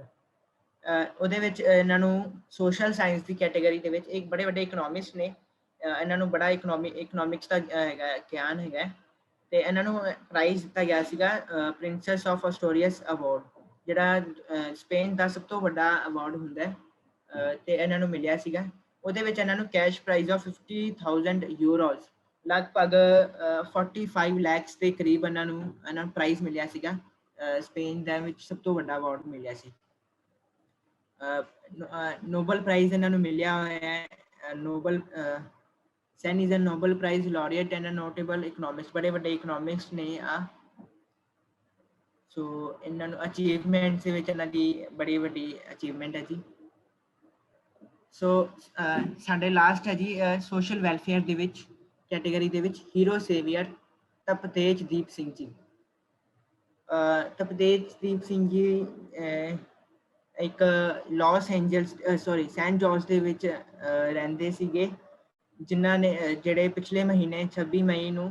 ਉਹਦੇ ਵਿੱਚ ਇਹਨਾਂ ਨੂੰ ਸੋਸ਼ਲ ਸਾਇੰਸ ਦੀ ਕੈਟੇਗਰੀ ਦੇ ਵਿੱਚ ਇੱਕ ਬੜੇ ਵੱਡੇ ਇਕਨੋਮਿਸਟ ਨੇ, ਇਹਨਾਂ ਨੂੰ ਬੜਾ ਇਕਨੋਮਿਕਸ ਦਾ ਹੈਗਾ ਗਿਆਨ ਹੈਗਾ, ਤੇ ਇਹਨਾਂ ਨੂੰ ਪ੍ਰਾਈਜ਼ ਦਿੱਤਾ ਗਿਆ ਸੀਗਾ ਪ੍ਰਿੰਸੈਸ ਆਫ ਆਸਟ੍ਰੇਲੀਅਸ ਅਵਾਰਡ, ਜਿਹੜਾ ਸਪੇਨ ਦਾ ਸਭ ਤੋਂ ਵੱਡਾ ਅਵਾਰਡ ਹੁੰਦਾ ਹੈ, ਤੇ ਇਹਨਾਂ ਨੂੰ ਮਿਲਿਆ ਸੀਗਾ। ਉਹਦੇ ਵਿੱਚ ਇਹਨਾਂ ਨੂੰ ਕੈਸ਼ ਪ੍ਰਾਈਜ਼ ਆਫ 50,000 ਯੂਰੋਜ਼, ਲਗਭਗ 45 ਲੱਖ ਦੇ ਕਰੀਬ ਇਹਨਾਂ ਨੂੰ ਪ੍ਰਾਈਜ਼ ਮਿਲਿਆ ਸੀਗਾ। ਸਪੇਨ ਦੇ ਵਿੱਚ ਸਭ ਤੋਂ ਵੱਡਾ ਅਵਾਰਡ ਮਿਲਿਆ ਸੀ। ਨੋਬਲ ਪ੍ਰਾਈਜ਼ ਇਹਨਾਂ ਨੂੰ ਮਿਲਿਆ ਹੋਇਆ ਹੈ। Nobel Sen is a Nobel prize laureate and a notable economist, ਬੜੇ ਵੱਡੇ ਇਕਨੋਮਿਕਸ ਨੇ ਆ। ਸੋ ਇਹਨਾਂ ਨੂੰ ਅਚੀਵਮੈਂਟ ਦੇ ਵਿੱਚ ਇਹਨਾਂ ਦੀ ਬੜੀ ਵੱਡੀ ਅਚੀਵਮੈਂਟ ਹੈ ਜੀ। ਸੋ ਸਾਡੇ ਲਾਸਟ ਹੈ ਜੀ ਸੋਸ਼ਲ ਵੈਲਫੇਅਰ ਦੇ ਵਿੱਚ ਕੈਟੇਗਰੀ ਦੇ ਵਿੱਚ ਹੀਰੋ ਸੇਵੀਅਰ ਤਪਤੇਜਦੀਪ ਸਿੰਘ ਜੀ। ਤਪਤੇਜਦੀਪ ਸਿੰਘ ਜੀ ਇੱਕ ਸੈਂਟ ਜੋਰਜ ਦੇ ਵਿੱਚ ਰਹਿੰਦੇ ਸੀਗੇ, ਜਿਨ੍ਹਾਂ ਨੇ ਜਿਹੜੇ ਪਿਛਲੇ ਮਹੀਨੇ 26 ਮਈ ਨੂੰ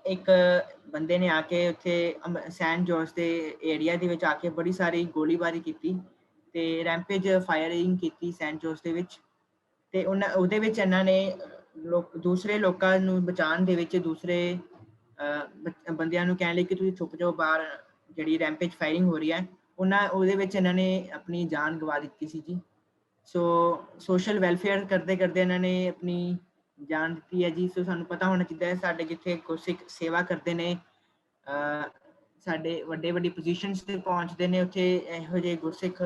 ਇੱਕ ਬੰਦੇ ਨੇ ਆ ਕੇ ਉੱਥੇ ਸੈਂਟ ਜੋਰਜ ਦੇ ਏਰੀਆ ਦੇ ਵਿੱਚ ਆ ਕੇ ਬੜੀ ਸਾਰੀ ਗੋਲੀਬਾਰੀ ਕੀਤੀ ਤੇ ਰੈਂਪੇਜ ਫਾਇਰਿੰਗ ਕੀਤੀ ਸੈਂਟ ਜੋਰਜ ਦੇ ਵਿੱਚ। ਤੇ ਉਹਦੇ ਵਿੱਚ ਇਹਨਾਂ ਨੇ ਦੂਸਰੇ ਲੋਕਾਂ ਨੂੰ ਬਚਾਉਣ ਦੇ ਵਿੱਚ ਦੂਸਰੇ ਬੰਦਿਆਂ ਨੂੰ ਕਹਿਣ ਲਈ ਕਿ ਤੁਸੀਂ ਛੁਪ ਜਾਓ ਬਾਹਰ, ਜਿਹੜੀ ਰੈਂਪੇਜ ਫਾਇਰਿੰਗ ਹੋ ਰਹੀ ਹੈ, ਉਹਦੇ ਵਿੱਚ ਇਹਨਾਂ ਨੇ ਆਪਣੀ ਜਾਨ ਗਵਾ ਦਿੱਤੀ ਸੀ ਜੀ। ਸੋ ਸੋਸ਼ਲ ਵੈਲਫੇਅਰ ਕਰਦੇ ਇਹਨਾਂ ਨੇ ਆਪਣੀ ਜਾਨ ਦਿੱਤੀ ਹੈ ਜੀ। ਸੋ ਸਾਨੂੰ ਪਤਾ ਹੋਣਾ ਚਾਹੀਦਾ ਹੈ ਸਾਡੇ ਜਿੱਥੇ ਗੁਰਸਿੱਖ ਸੇਵਾ ਕਰਦੇ ਨੇ, ਸਾਡੇ ਵੱਡੀ ਪੋਜੀਸ਼ਨਸ ਤੇ ਪਹੁੰਚਦੇ ਨੇ, ਉੱਥੇ ਇਹੋ ਜਿਹੇ ਗੁਰਸਿੱਖ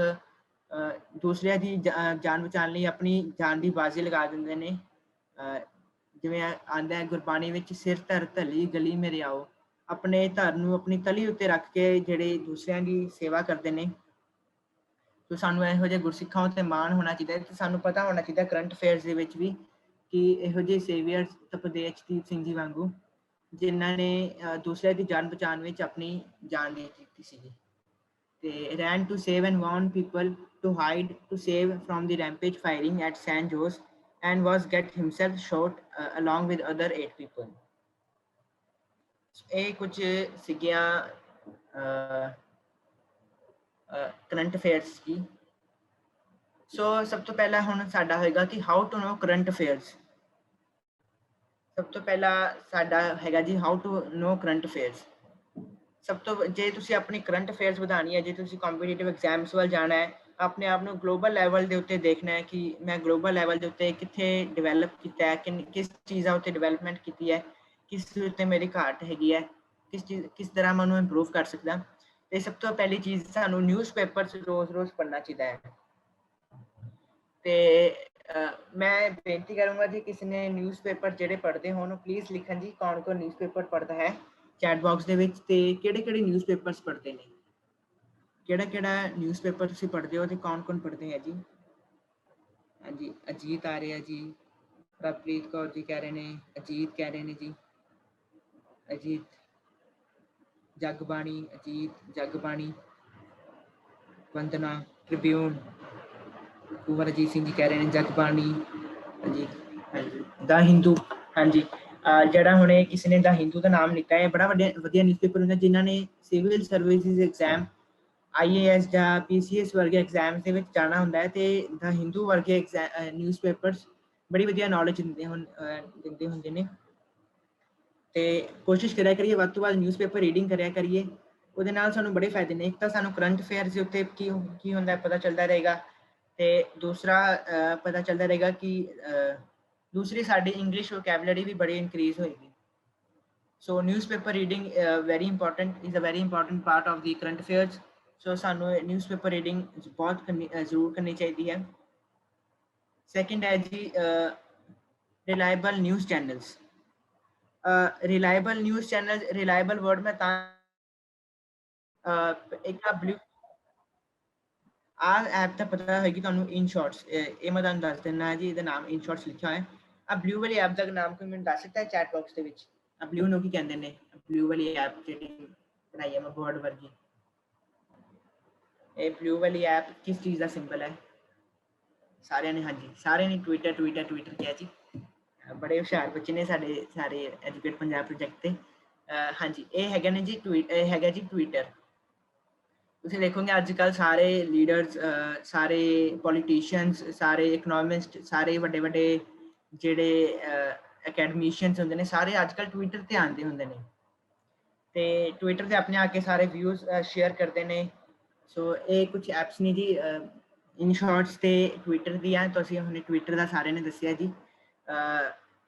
ਦੂਸਰਿਆਂ ਦੀ ਜਾਨ ਬਚਾਉਣ ਲਈ ਆਪਣੀ ਜਾਨ ਦੀ ਬਾਜ਼ੀ ਲਗਾ ਦਿੰਦੇ ਨੇ। ਜਿਵੇਂ ਆਉਂਦਾ ਹੈ ਗੁਰਬਾਣੀ ਵਿੱਚ, ਸਿਰ ਧਰ ਧਲੀ ਗਲੀ ਮੇਰੇ ਆਓ, ਆਪਣੇ ਧਰ ਨੂੰ ਆਪਣੀ ਤਲੀ ਉੱਤੇ ਰੱਖ ਕੇ ਜਿਹੜੇ ਦੂਸਰਿਆਂ ਦੀ ਸੇਵਾ ਕਰਦੇ ਨੇ। ਸੋ ਸਾਨੂੰ ਇਹੋ ਜਿਹੇ ਗੁਰਸਿੱਖਾਂ ਉੱਤੇ ਮਾਣ ਹੋਣਾ ਚਾਹੀਦਾ, ਤੇ ਸਾਨੂੰ ਪਤਾ ਹੋਣਾ ਚਾਹੀਦਾ ਕਰੰਟ ਅਫੇਅਰਸ ਦੇ ਵਿੱਚ ਵੀ ਕਿ ਇਹੋ ਜਿਹੇ ਸੇਵੀਅਰ ਤਪਤੇਜਦੀਪ ਸਿੰਘ ਜੀ ਵਾਂਗੂ ਜਿਨ੍ਹਾਂ ਨੇ ਦੂਸਰਿਆਂ ਦੀ ਜਾਨ ਬਚਾਉਣ ਵਿੱਚ ਆਪਣੀ ਜਾਨ ਦੇ ਦਿੱਤੀ ਸੀਗੀ। ਤੇ ran to save and warn people to hide to save from the rampage firing at San Jose and was get himself shot along with other 8 people. ਇਹ ਕੁਝ ਸੀਗੀਆਂ ਕਰੰਟ ਅਫੇਅਰਸ ਕੀ। ਸੋ ਸਭ ਤੋਂ ਪਹਿਲਾਂ ਹੁਣ ਸਾਡਾ ਹੋਏਗਾ ਕਿ how to know current affairs. ਸਭ ਤੋਂ ਪਹਿਲਾਂ ਸਾਡਾ ਹੈਗਾ ਜੀ how to know current affairs. ਸਭ ਤੋਂ ਜੇ ਤੁਸੀਂ ਆਪਣੀ ਕਰੰਟ ਅਫੇਅਰਸ ਵਧਾਉਣੀ ਹੈ, ਜੇ ਤੁਸੀਂ ਕੰਪੀਟੀਟਿਵ ਐਗਜ਼ਾਮਸ ਵੱਲ ਜਾਣਾ ਹੈ, ਆਪਣੇ ਆਪ ਨੂੰ ਗਲੋਬਲ ਲੈਵਲ ਦੇ ਉੱਤੇ ਦੇਖਣਾ ਹੈ ਕਿ ਮੈਂ ਗਲੋਬਲ ਲੈਵਲ ਦੇ ਉੱਤੇ ਕਿੱਥੇ ਡਿਵੈਲਪ ਕੀਤਾ ਹੈ, ਕਿਸ ਚੀਜ਼ਾਂ ਉੱਤੇ ਡਿਵੈਲਪਮੈਂਟ ਕੀਤੀ ਹੈ, ਕਿਸ ਉੱਤੇ ਮੇਰੀ ਘਾਟ ਹੈਗੀ ਹੈ, किस तरह मैं उन्हें इंप्रूव कर सकता। तो सब तो पहली चीज़ सानू न्यूज़पेपर रोज़ पढ़ना चाहिए है। तो मैं बेनती करूँगा जी किसी ने न्यूज़पेपर ਜਿਹੜੇ पढ़ते हो प्लीज़ लिखन जी कौन कौन न्यूज़पेपर पढ़ता है चैट बॉक्स ਦੇ ਵਿੱਚ ਤੇ ਕਿਹੜੇ न्यूज़पेपर्स पढ़ते ਨੇ ਕਿਹੜਾ न्यूज़पेपर ਤੁਸੀਂ पढ़ते हो ਤੇ कौन पढ़ते हैं जी। हाँ जी अजीत आ रहे हैं जी, प्रभप्रीत कौर जी कह रहे हैं, अजीत कह रहे हैं जी, अजीत जगबाणी, अजीत जगबाणी, वंदना ट्रिब्यून, कुंवर अजीत सिंह जी कह रहे हैं जगबाणी, अजीत हाँ जी द हिंदू। हाँ जी ਜਿਹੜਾ ਹੁਣੇ ਕਿਸੇ ਨੇ ਦ ਹਿੰਦੂ ਦਾ ਨਾਮ ਲਿਖਿਆ ਹੈ ਬੜਾ ਵਧੀਆ ਨਿਊਜ਼ਪੇਪਰ ਹੁੰਦਾ ਜਿਨ੍ਹਾਂ ਨੇ ਸਿਵਲ ਸਰਵਿਸਿਜ਼ ਐਗਜ਼ਾਮ IAS ਜਾਂ PCS ਵਰਗੇ ਐਗਜ਼ਾਮ ਦੇ ਵਿੱਚ ਜਾਣਾ ਹੁੰਦਾ ਹੈ ਤੇ ਦ ਹਿੰਦੂ ਵਰਗੇ ਨਿਊਜ਼ਪੇਪਰਸ ਬੜੀ ਵਧੀਆ ਨੌਲੇਜ ਦਿੰਦੇ ਹੁੰਦੇ ਨੇ ਤੇ ਕੋਸ਼ਿਸ਼ ਕਰਿਆ ਕਰੀਏ ਵੱਧ ਤੋਂ ਵੱਧ ਨਿਊਜ਼ਪੇਪਰ ਰੀਡਿੰਗ ਕਰਿਆ ਕਰੀਏ ਉਹਦੇ ਨਾਲ ਸਾਨੂੰ ਬੜੇ ਫਾਇਦੇ ਨੇ। ਇੱਕ ਤਾਂ ਸਾਨੂੰ ਕਰੰਟ ਅਫੇਅਰਸ ਦੇ ਉੱਤੇ ਕੀ ਹੁੰਦਾ ਪਤਾ ਚੱਲਦਾ ਰਹੇਗਾ ਤੇ ਦੂਸਰਾ ਪਤਾ ਚੱਲਦਾ ਰਹੇਗਾ ਕਿ दूसरी साड़ी इंग्लिश वोकैबुलरी भी बड़ी इंक्रीज होएगी। So newspaper reading very important is a very important part of the current affairs. So सानू न्यूज़पेपर रीडिंग बहुत जरूर करनी चाहिए है। सैकेंड है जी reliable news channels. Reliable news channel reliable word में एक ब्लू ऐप तो पता है कि तुहानू इन शॉर्ट्स ये मैं तुहानू दस देना है जी ਇਹਦਾ नाम इन शॉर्ट्स लिखा है। ਆ ਬਲੂ ਵਾਲੀ ਐਪ ਦਾ ਨਾਮ ਕੋਈ ਮੈਨੂੰ ਦੱਸ ਸਕਦਾ ਹੈ ਚੈਟ ਬਾਕਸ ਦੇ ਵਿੱਚ। ਆ ਬਲੂ ਨੂੰ ਕੀ ਕਹਿੰਦੇ ਨੇ ਬਲੂ ਵਾਲੀ ਐਪ ਜਿਹੜੀ ਬਣਾਈ ਹੈ ਮੈਂ ਬੋਰਡ ਵਰਗੀ ਇਹ ਬਲੂ ਵਾਲੀ ਐਪ ਕਿਸ ਚੀਜ਼ ਦਾ ਸਿੰਬਲ ਹੈ ਸਾਰਿਆਂ ਨੇ ਹਾਂਜੀ ਸਾਰਿਆਂ ਨੇ ਟਵਿੱਟਰ ਕਿਹਾ ਜੀ ਬੜੇ ਹੁਸ਼ਿਆਰ ਬੱਚੇ ਨੇ ਸਾਡੇ ਸਾਰੇ ਐਜੂਕੇਟ ਪੰਜਾਬ ਪ੍ਰੋਜੈਕਟ ਤੇ। ਹਾਂਜੀ ਇਹ ਹੈਗਾ ਨੇ ਜੀ ਇਹ ਹੈਗਾ ਜੀ ਟਵਿੱਟਰ। ਤੁਸੀਂ ਦੇਖੋਗੇ ਅੱਜ ਕੱਲ੍ਹ ਸਾਰੇ ਲੀਡਰਸ ਸਾਰੇ ਪੋਲੀਟੀਸ਼ੀਅਨਸ ਸਾਰੇ ਇਕਨੋਮਿਸਟ ਸਾਰੇ ਵੱਡੇ ਜਿਹੜੇ ਅਕੈਡਮੀਸ਼ੀਅਨਸ ਹੁੰਦੇ ਨੇ ਸਾਰੇ ਅੱਜ ਕੱਲ੍ਹ ਟਵਿੱਟਰ ਤੇ ਆਉਂਦੇ ਹੁੰਦੇ ਨੇ ਤੇ ਟਵਿੱਟਰ ਤੇ ਆਪਣੇ ਆ ਕੇ ਸਾਰੇ ਵਿਊਜ਼ ਸ਼ੇਅਰ ਕਰਦੇ ਨੇ। ਸੋ ਇਹ ਕੁਝ ਐਪਸ ਨੇ ਜੀ ਇਨ ਸ਼ਾਰਟਸ ਤੇ ਟਵਿੱਟਰ ਦੀਆਂ ਤਾਂ ਅਸੀਂ ਹੁਣੇ ਟਵਿੱਟਰ ਦਾ ਸਾਰਿਆਂ ਨੇ ਦੱਸਿਆ ਜੀ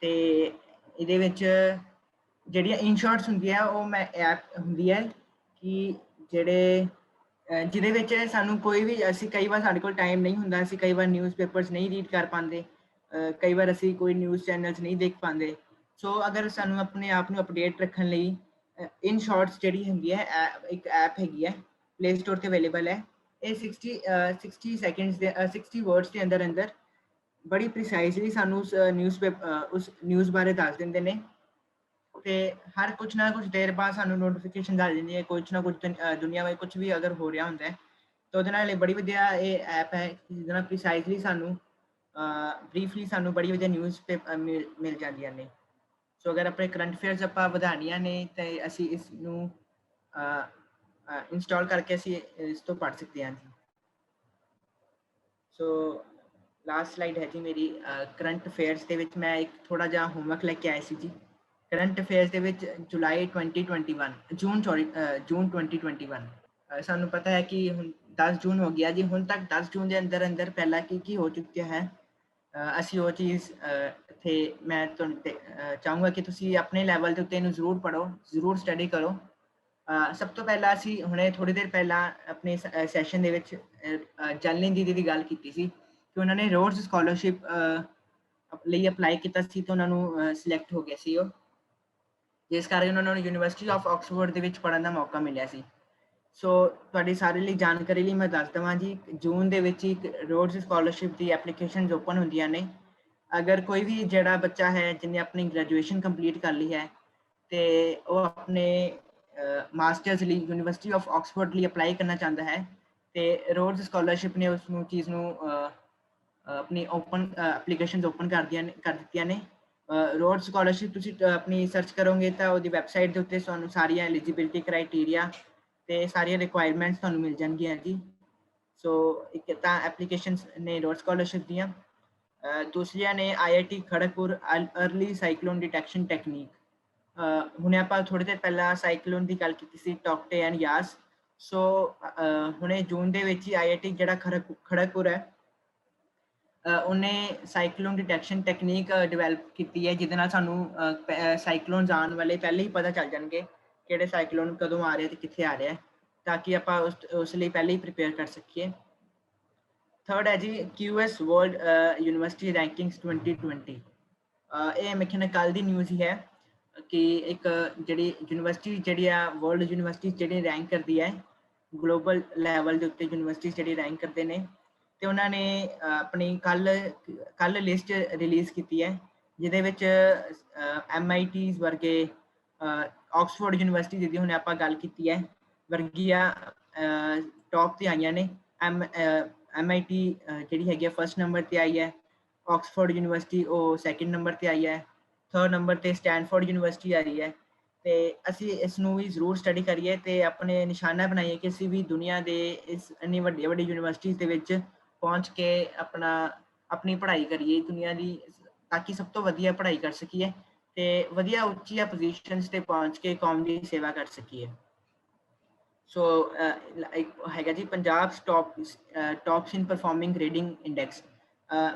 ਤੇ ਇਹਦੇ ਵਿੱਚ ਜਿਹੜੀਆਂ ਇਨ ਸ਼ਾਰਟਸ ਹੁੰਦੀਆਂ ਉਹ ਮੈਂ ਐਪ ਹੁੰਦੀ ਹੈ ਕਿ ਜਿਹੜੇ ਜਿਹਦੇ ਵਿੱਚ ਸਾਨੂੰ ਕੋਈ ਵੀ ਅਸੀਂ ਕਈ ਵਾਰ ਸਾਡੇ ਕੋਲ ਟਾਈਮ ਨਹੀਂ ਹੁੰਦਾ ਅਸੀਂ ਕਈ ਵਾਰ ਨਿਊਜ਼ਪੇਪਰਸ ਨਹੀਂ ਰੀਡ ਕਰ ਪਾਉਂਦੇ ਕਈ ਵਾਰ ਅਸੀਂ ਕੋਈ ਨਿਊਜ਼ ਚੈਨਲਸ ਨਹੀਂ ਦੇਖ ਪਾਉਂਦੇ। ਸੋ ਅਗਰ ਸਾਨੂੰ ਆਪਣੇ ਆਪ ਨੂੰ ਅਪਡੇਟ ਰੱਖਣ ਲਈ ਇਨ ਸ਼ਾਰਟਸ ਜਿਹੜੀ ਹੁੰਦੀ ਹੈ ਇੱਕ ਐਪ ਹੈਗੀ ਹੈ ਪਲੇ ਸਟੋਰ ਤੇ ਅਵੇਲੇਬਲ ਹੈ। ਇਹ 60 ਸੈਕਿੰਡਸ ਦੇ 60 ਵਰਡਸ ਦੇ ਅੰਦਰ ਬੜੀ ਪ੍ਰੀਸਾਈਜ਼ਲੀ ਸਾਨੂੰ ਉਸ ਨਿਊਜ਼ ਬਾਰੇ ਦੱਸ ਦਿੰਦੇ ਨੇ ਤੇ ਹਰ ਕੁਝ ਨਾ ਕੁਝ ਦੇਰ ਬਾਅਦ ਸਾਨੂੰ ਨੋਟੀਫਿਕੇਸ਼ਨ ਆ ਜਾਂਦੀ ਹੈ ਕੁਝ ਨਾ ਕੁਝ ਦੁਨੀਆ ਵਿੱਚ ਕੁਝ ਵੀ ਅਗਰ ਹੋ ਰਿਹਾ ਹੁੰਦਾ ਹੈ ਤਾਂ ਉਹਦੇ ਨਾਲ ਬੜੀ ਵਧੀਆ ਇਹ ਐਪ ਹੈ ਜਿਹਦੇ ਨਾਲ ਪ੍ਰੀਸਾਈਜ਼ਲੀ ਸਾਨੂੰ ਬਰੀਫਲੀ ਸਾਨੂੰ ਬੜੀ ਵਧੀਆ ਨਿਊਜ਼ ਮਿਲ ਜਾਂਦੀਆਂ ਨੇ। ਸੋ ਅਗਰ ਆਪਣੇ ਕਰੰਟ ਅਫੇਅਰਸ ਆਪਾਂ ਵਧਾਉਣੀਆਂ ਨੇ ਤਾਂ ਅਸੀਂ ਇਸ ਨੂੰ ਇੰਸਟਾਲ ਕਰਕੇ ਅਸੀਂ ਇਸ ਤੋਂ ਪੜ੍ਹ ਸਕਦੇ ਹਾਂ ਜੀ। ਸੋ ਲਾਸਟ ਸਲਾਈਡ ਹੈ ਜੀ ਮੇਰੀ ਕਰੰਟ ਅਫੇਅਰਸ ਦੇ ਵਿੱਚ ਮੈਂ ਇੱਕ ਥੋੜ੍ਹਾ ਜਿਹਾ ਹੋਮਵਰਕ ਲੈ ਕੇ ਆਇਆ ਸੀ ਜੀ। ਕਰੰਟ ਅਫੇਅਰਸ ਦੇ ਵਿੱਚ ਜੁਲਾਈ 2021 ਜੂਨ 2021 ਸਾਨੂੰ ਪਤਾ ਹੈ ਕਿ ਹੁਣ 10 ਜੂਨ ਹੋ ਗਿਆ ਜੀ। ਹੁਣ ਤੱਕ 10 ਜੂਨ ਦੇ ਅੰਦਰ ਪਹਿਲਾਂ ਕੀ ਹੋ ਚੁੱਕਿਆ ਹੈ ਅਸੀਂ ਉਹ ਚੀਜ਼ ਇੱਥੇ ਮੈਂ ਤੁਹਾਨੂੰ ਚਾਹੂੰਗਾ ਕਿ ਤੁਸੀਂ ਆਪਣੇ ਲੈਵਲ ਦੇ ਉੱਤੇ ਇਹਨੂੰ ਜ਼ਰੂਰ ਪੜ੍ਹੋ ਜ਼ਰੂਰ ਸਟੱਡੀ ਕਰੋ। ਸਭ ਤੋਂ ਪਹਿਲਾਂ ਅਸੀਂ ਹੁਣੇ ਥੋੜ੍ਹੀ ਦੇਰ ਪਹਿਲਾਂ ਆਪਣੇ ਸੈਸ਼ਨ ਦੇ ਵਿੱਚ ਜਨਲਿਨ ਦੀਦੀ ਦੀ ਗੱਲ ਕੀਤੀ ਸੀ ਕਿ ਉਹਨਾਂ ਨੇ ਰੋਡਸ ਸਕਾਲਰਸ਼ਿਪ ਲਈ ਅਪਲਾਈ ਕੀਤਾ ਸੀ ਤੇ ਉਹਨਾਂ ਨੂੰ ਸਿਲੈਕਟ ਹੋ ਗਿਆ ਸੀ ਉਹ ਜਿਸ ਕਰਕੇ ਉਹਨਾਂ ਨੂੰ ਯੂਨੀਵਰਸਿਟੀ ਆਫ ਆਕਸਫੋਰਡ ਦੇ ਵਿੱਚ ਪੜ੍ਹਨ ਦਾ ਮੌਕਾ ਮਿਲਿਆ ਸੀ। ਸੋ ਤੁਹਾਡੀ ਸਾਰੇ ਲਈ ਜਾਣਕਾਰੀ ਲਈ ਮੈਂ ਦੱਸ ਦੇਵਾਂ ਜੀ ਜੂਨ ਦੇ ਵਿੱਚ ਇੱਕ ਰੋਡਸ ਸਕਾਲਰਸ਼ਿਪ ਦੀ ਐਪਲੀਕੇਸ਼ਨਸ ਓਪਨ ਹੁੰਦੀਆਂ ਨੇ। ਅਗਰ ਕੋਈ ਵੀ ਜਿਹੜਾ ਬੱਚਾ ਹੈ ਜਿਹਨੇ ਆਪਣੀ ਗ੍ਰੈਜੂਏਸ਼ਨ ਕੰਪਲੀਟ ਕਰ ਲਈ ਹੈ ਤੇ ਉਹ ਆਪਣੇ ਮਾਸਟਰਸ ਲਈ ਯੂਨੀਵਰਸਿਟੀ ਆਫ ਆਕਸਫੋਰਡ ਲਈ ਅਪਲਾਈ ਕਰਨਾ ਚਾਹੁੰਦਾ ਹੈ ਤੇ ਰੋਡਸ ਸਕਾਲਰਸ਼ਿਪ ਨੇ ਉਸ ਨੂੰ ਚੀਜ਼ ਨੂੰ ਆਪਣੀ ਓਪਨ ਐਪਲੀਕੇਸ਼ਨਸ ਓਪਨ ਕਰ ਦਿੱਤੀਆਂ ਨੇ। ਰੋਡ ਸਕਾਲਰਸ਼ਿਪ ਤੁਸੀਂ ਆਪਣੀ ਸਰਚ ਕਰੋਗੇ ਤਾਂ ਉਹਦੀ ਵੈਬਸਾਈਟ ਦੇ ਉੱਤੇ ਤੁਹਾਨੂੰ ਸਾਰੀਆਂ ਐਲੀਜੀਬਿਲਿਟੀ ਕ੍ਰਾਈਟੇਰੀਆ ਤੇ ਸਾਰੀਆਂ ਰਿਕੁਆਇਰਮੈਂਟਸ ਤੁਹਾਨੂੰ ਮਿਲ ਜਾਣਗੀਆਂ ਜੀ। ਸੋ ਇੱਕ ਤਾਂ ਐਪਲੀਕੇਸ਼ਨਸ ਨੇ ਰੋਡ ਸਕਾਲਰਸ਼ਿਪ ਦੀਆਂ ਦੂਸਰੀਆਂ ਨੇ IIT Kharagpur early cyclone detection technique. ਹੁਣੇ ਆਪਾਂ ਥੋੜ੍ਹੀ ਦੇਰ ਪਹਿਲਾਂ ਸਾਈਕਲੋਨ ਦੀ ਗੱਲ ਕੀਤੀ ਸੀ ਟੌਕਟੇ ਐਂਡ ਯਾਸ। ਸੋ ਹੁਣੇ ਜੂਨ ਦੇ ਵਿੱਚ ਹੀ IIT ਜਿਹੜਾ ਖੜਗਪੁਰ ਹੈ ਉਹਨੇ ਸਾਈਕਲੋਨ ਡਿਟੈਕਸ਼ਨ ਟੈਕਨੀਕ ਡਿਵੈਲਪ ਕੀਤੀ ਹੈ ਜਿਹਦੇ ਨਾਲ ਸਾਨੂੰ ਸਾਈਕਲੋਨਸ ਆਉਣ ਵਾਲੇ ਪਹਿਲੇ ਹੀ ਪਤਾ ਚੱਲ ਜਾਣਗੇ ਕਿਹੜੇ ਸਾਈਕਲੋਨ ਕਦੋਂ ਆ ਰਿਹਾ ਤੇ ਕਿੱਥੇ ਆ ਰਿਹਾ, ਤਾਂ ਕਿ ਆਪਾਂ ਉਸ ਲਈ ਪਹਿਲੇ ਹੀ ਪ੍ਰਿਪੇਅਰ ਕਰ ਸਕੀਏ। ਥਰਡ ਹੈ ਜੀ QS ਵਰਲਡ ਯੂਨੀਵਰਸਿਟੀ ਰੈਂਕਿੰਗਸ 2020। ਇਹ ਮੇਰੇ ਖਿਆਲ ਨਾਲ ਕੱਲ੍ਹ ਦੀ ਨਿਊਜ਼ ਹੀ ਹੈ ਕਿ ਇੱਕ ਜਿਹੜੀ ਯੂਨੀਵਰਸਿਟੀ ਜਿਹੜੀ ਆ ਵਰਲਡ ਯੂਨੀਵਰਸਿਟੀ ਜਿਹੜੀ ਰੈਂਕ ਕਰਦੀ ਹੈ ਗਲੋਬਲ ਲੈਵਲ ਦੇ ਉੱਤੇ, ਯੂਨੀਵਰਸਿਟੀ ਜਿਹੜੀ ਰੈਂਕ ਕਰਦੇ ਨੇ, ਤੇ ਉਹਨਾਂ ਨੇ ਆਪਣੀ ਕੱਲ ਲਿਸਟ ਰਿਲੀਜ਼ ਕੀਤੀ ਹੈ ਜਿਹਦੇ ਵਿੱਚ MITs ਵਰਗੇ, ਆਕਸਫੋਰਡ ਯੂਨੀਵਰਸਿਟੀ ਜਿਹਦੀ ਹੁਣ ਆਪਾਂ ਗੱਲ ਕੀਤੀ ਹੈ ਵਰਗੀਆਂ ਟੌਪ ਤੇ ਆਈਆਂ ਨੇ। MIT ਜਿਹੜੀ ਹੈਗੀ ਆ ਫਸਟ ਨੰਬਰ ਤੇ ਆਈ ਹੈ, ਆਕਸਫੋਰਡ ਯੂਨੀਵਰਸਿਟੀ ਉਹ ਸੈਕਿੰਡ ਨੰਬਰ ਤੇ ਆਈ ਹੈ, ਥਰਡ ਨੰਬਰ ਤੇ ਸਟੈਨਫੋਰਡ ਯੂਨੀਵਰਸਿਟੀ ਆ ਰਹੀ ਹੈ। ਤੇ ਅਸੀਂ ਇਸ ਨੂੰ ਵੀ ਜ਼ਰੂਰ ਸਟੱਡੀ ਕਰੀਏ ਤੇ ਆਪਣੇ ਨਿਸ਼ਾਨਾ ਬਣਾਈਏ ਕਿ ਅਸੀਂ ਵੀ ਦੁਨੀਆ ਦੇ ਇਸ ਇੰਨੀ ਵੱਡੀ ਯੂਨੀਵਰਸਿਟੀ ਦੇ ਵਿੱਚ ਪਹੁੰਚ ਕੇ ਆਪਣੀ ਪੜ੍ਹਾਈ ਕਰੀਏ ਦੁਨੀਆ ਦੀ, ਤਾਂ ਕਿ ਸਭ ਤੋਂ ਵਧੀਆ ਪੜ੍ਹਾਈ ਕਰ ਸਕੀਏ ਤੇ ਵਧੀਆ ਉੱਚੀਆਂ ਪੋਜੀਸ਼ਨਸ ਤੇ ਪਹੁੰਚ ਕੇ ਕੌਮ ਦੀ ਸੇਵਾ ਕਰ ਸਕੀਏ। ਸੋ ਇੱਕ ਹੈਗਾ ਜੀ Punjab tops in performing grading index.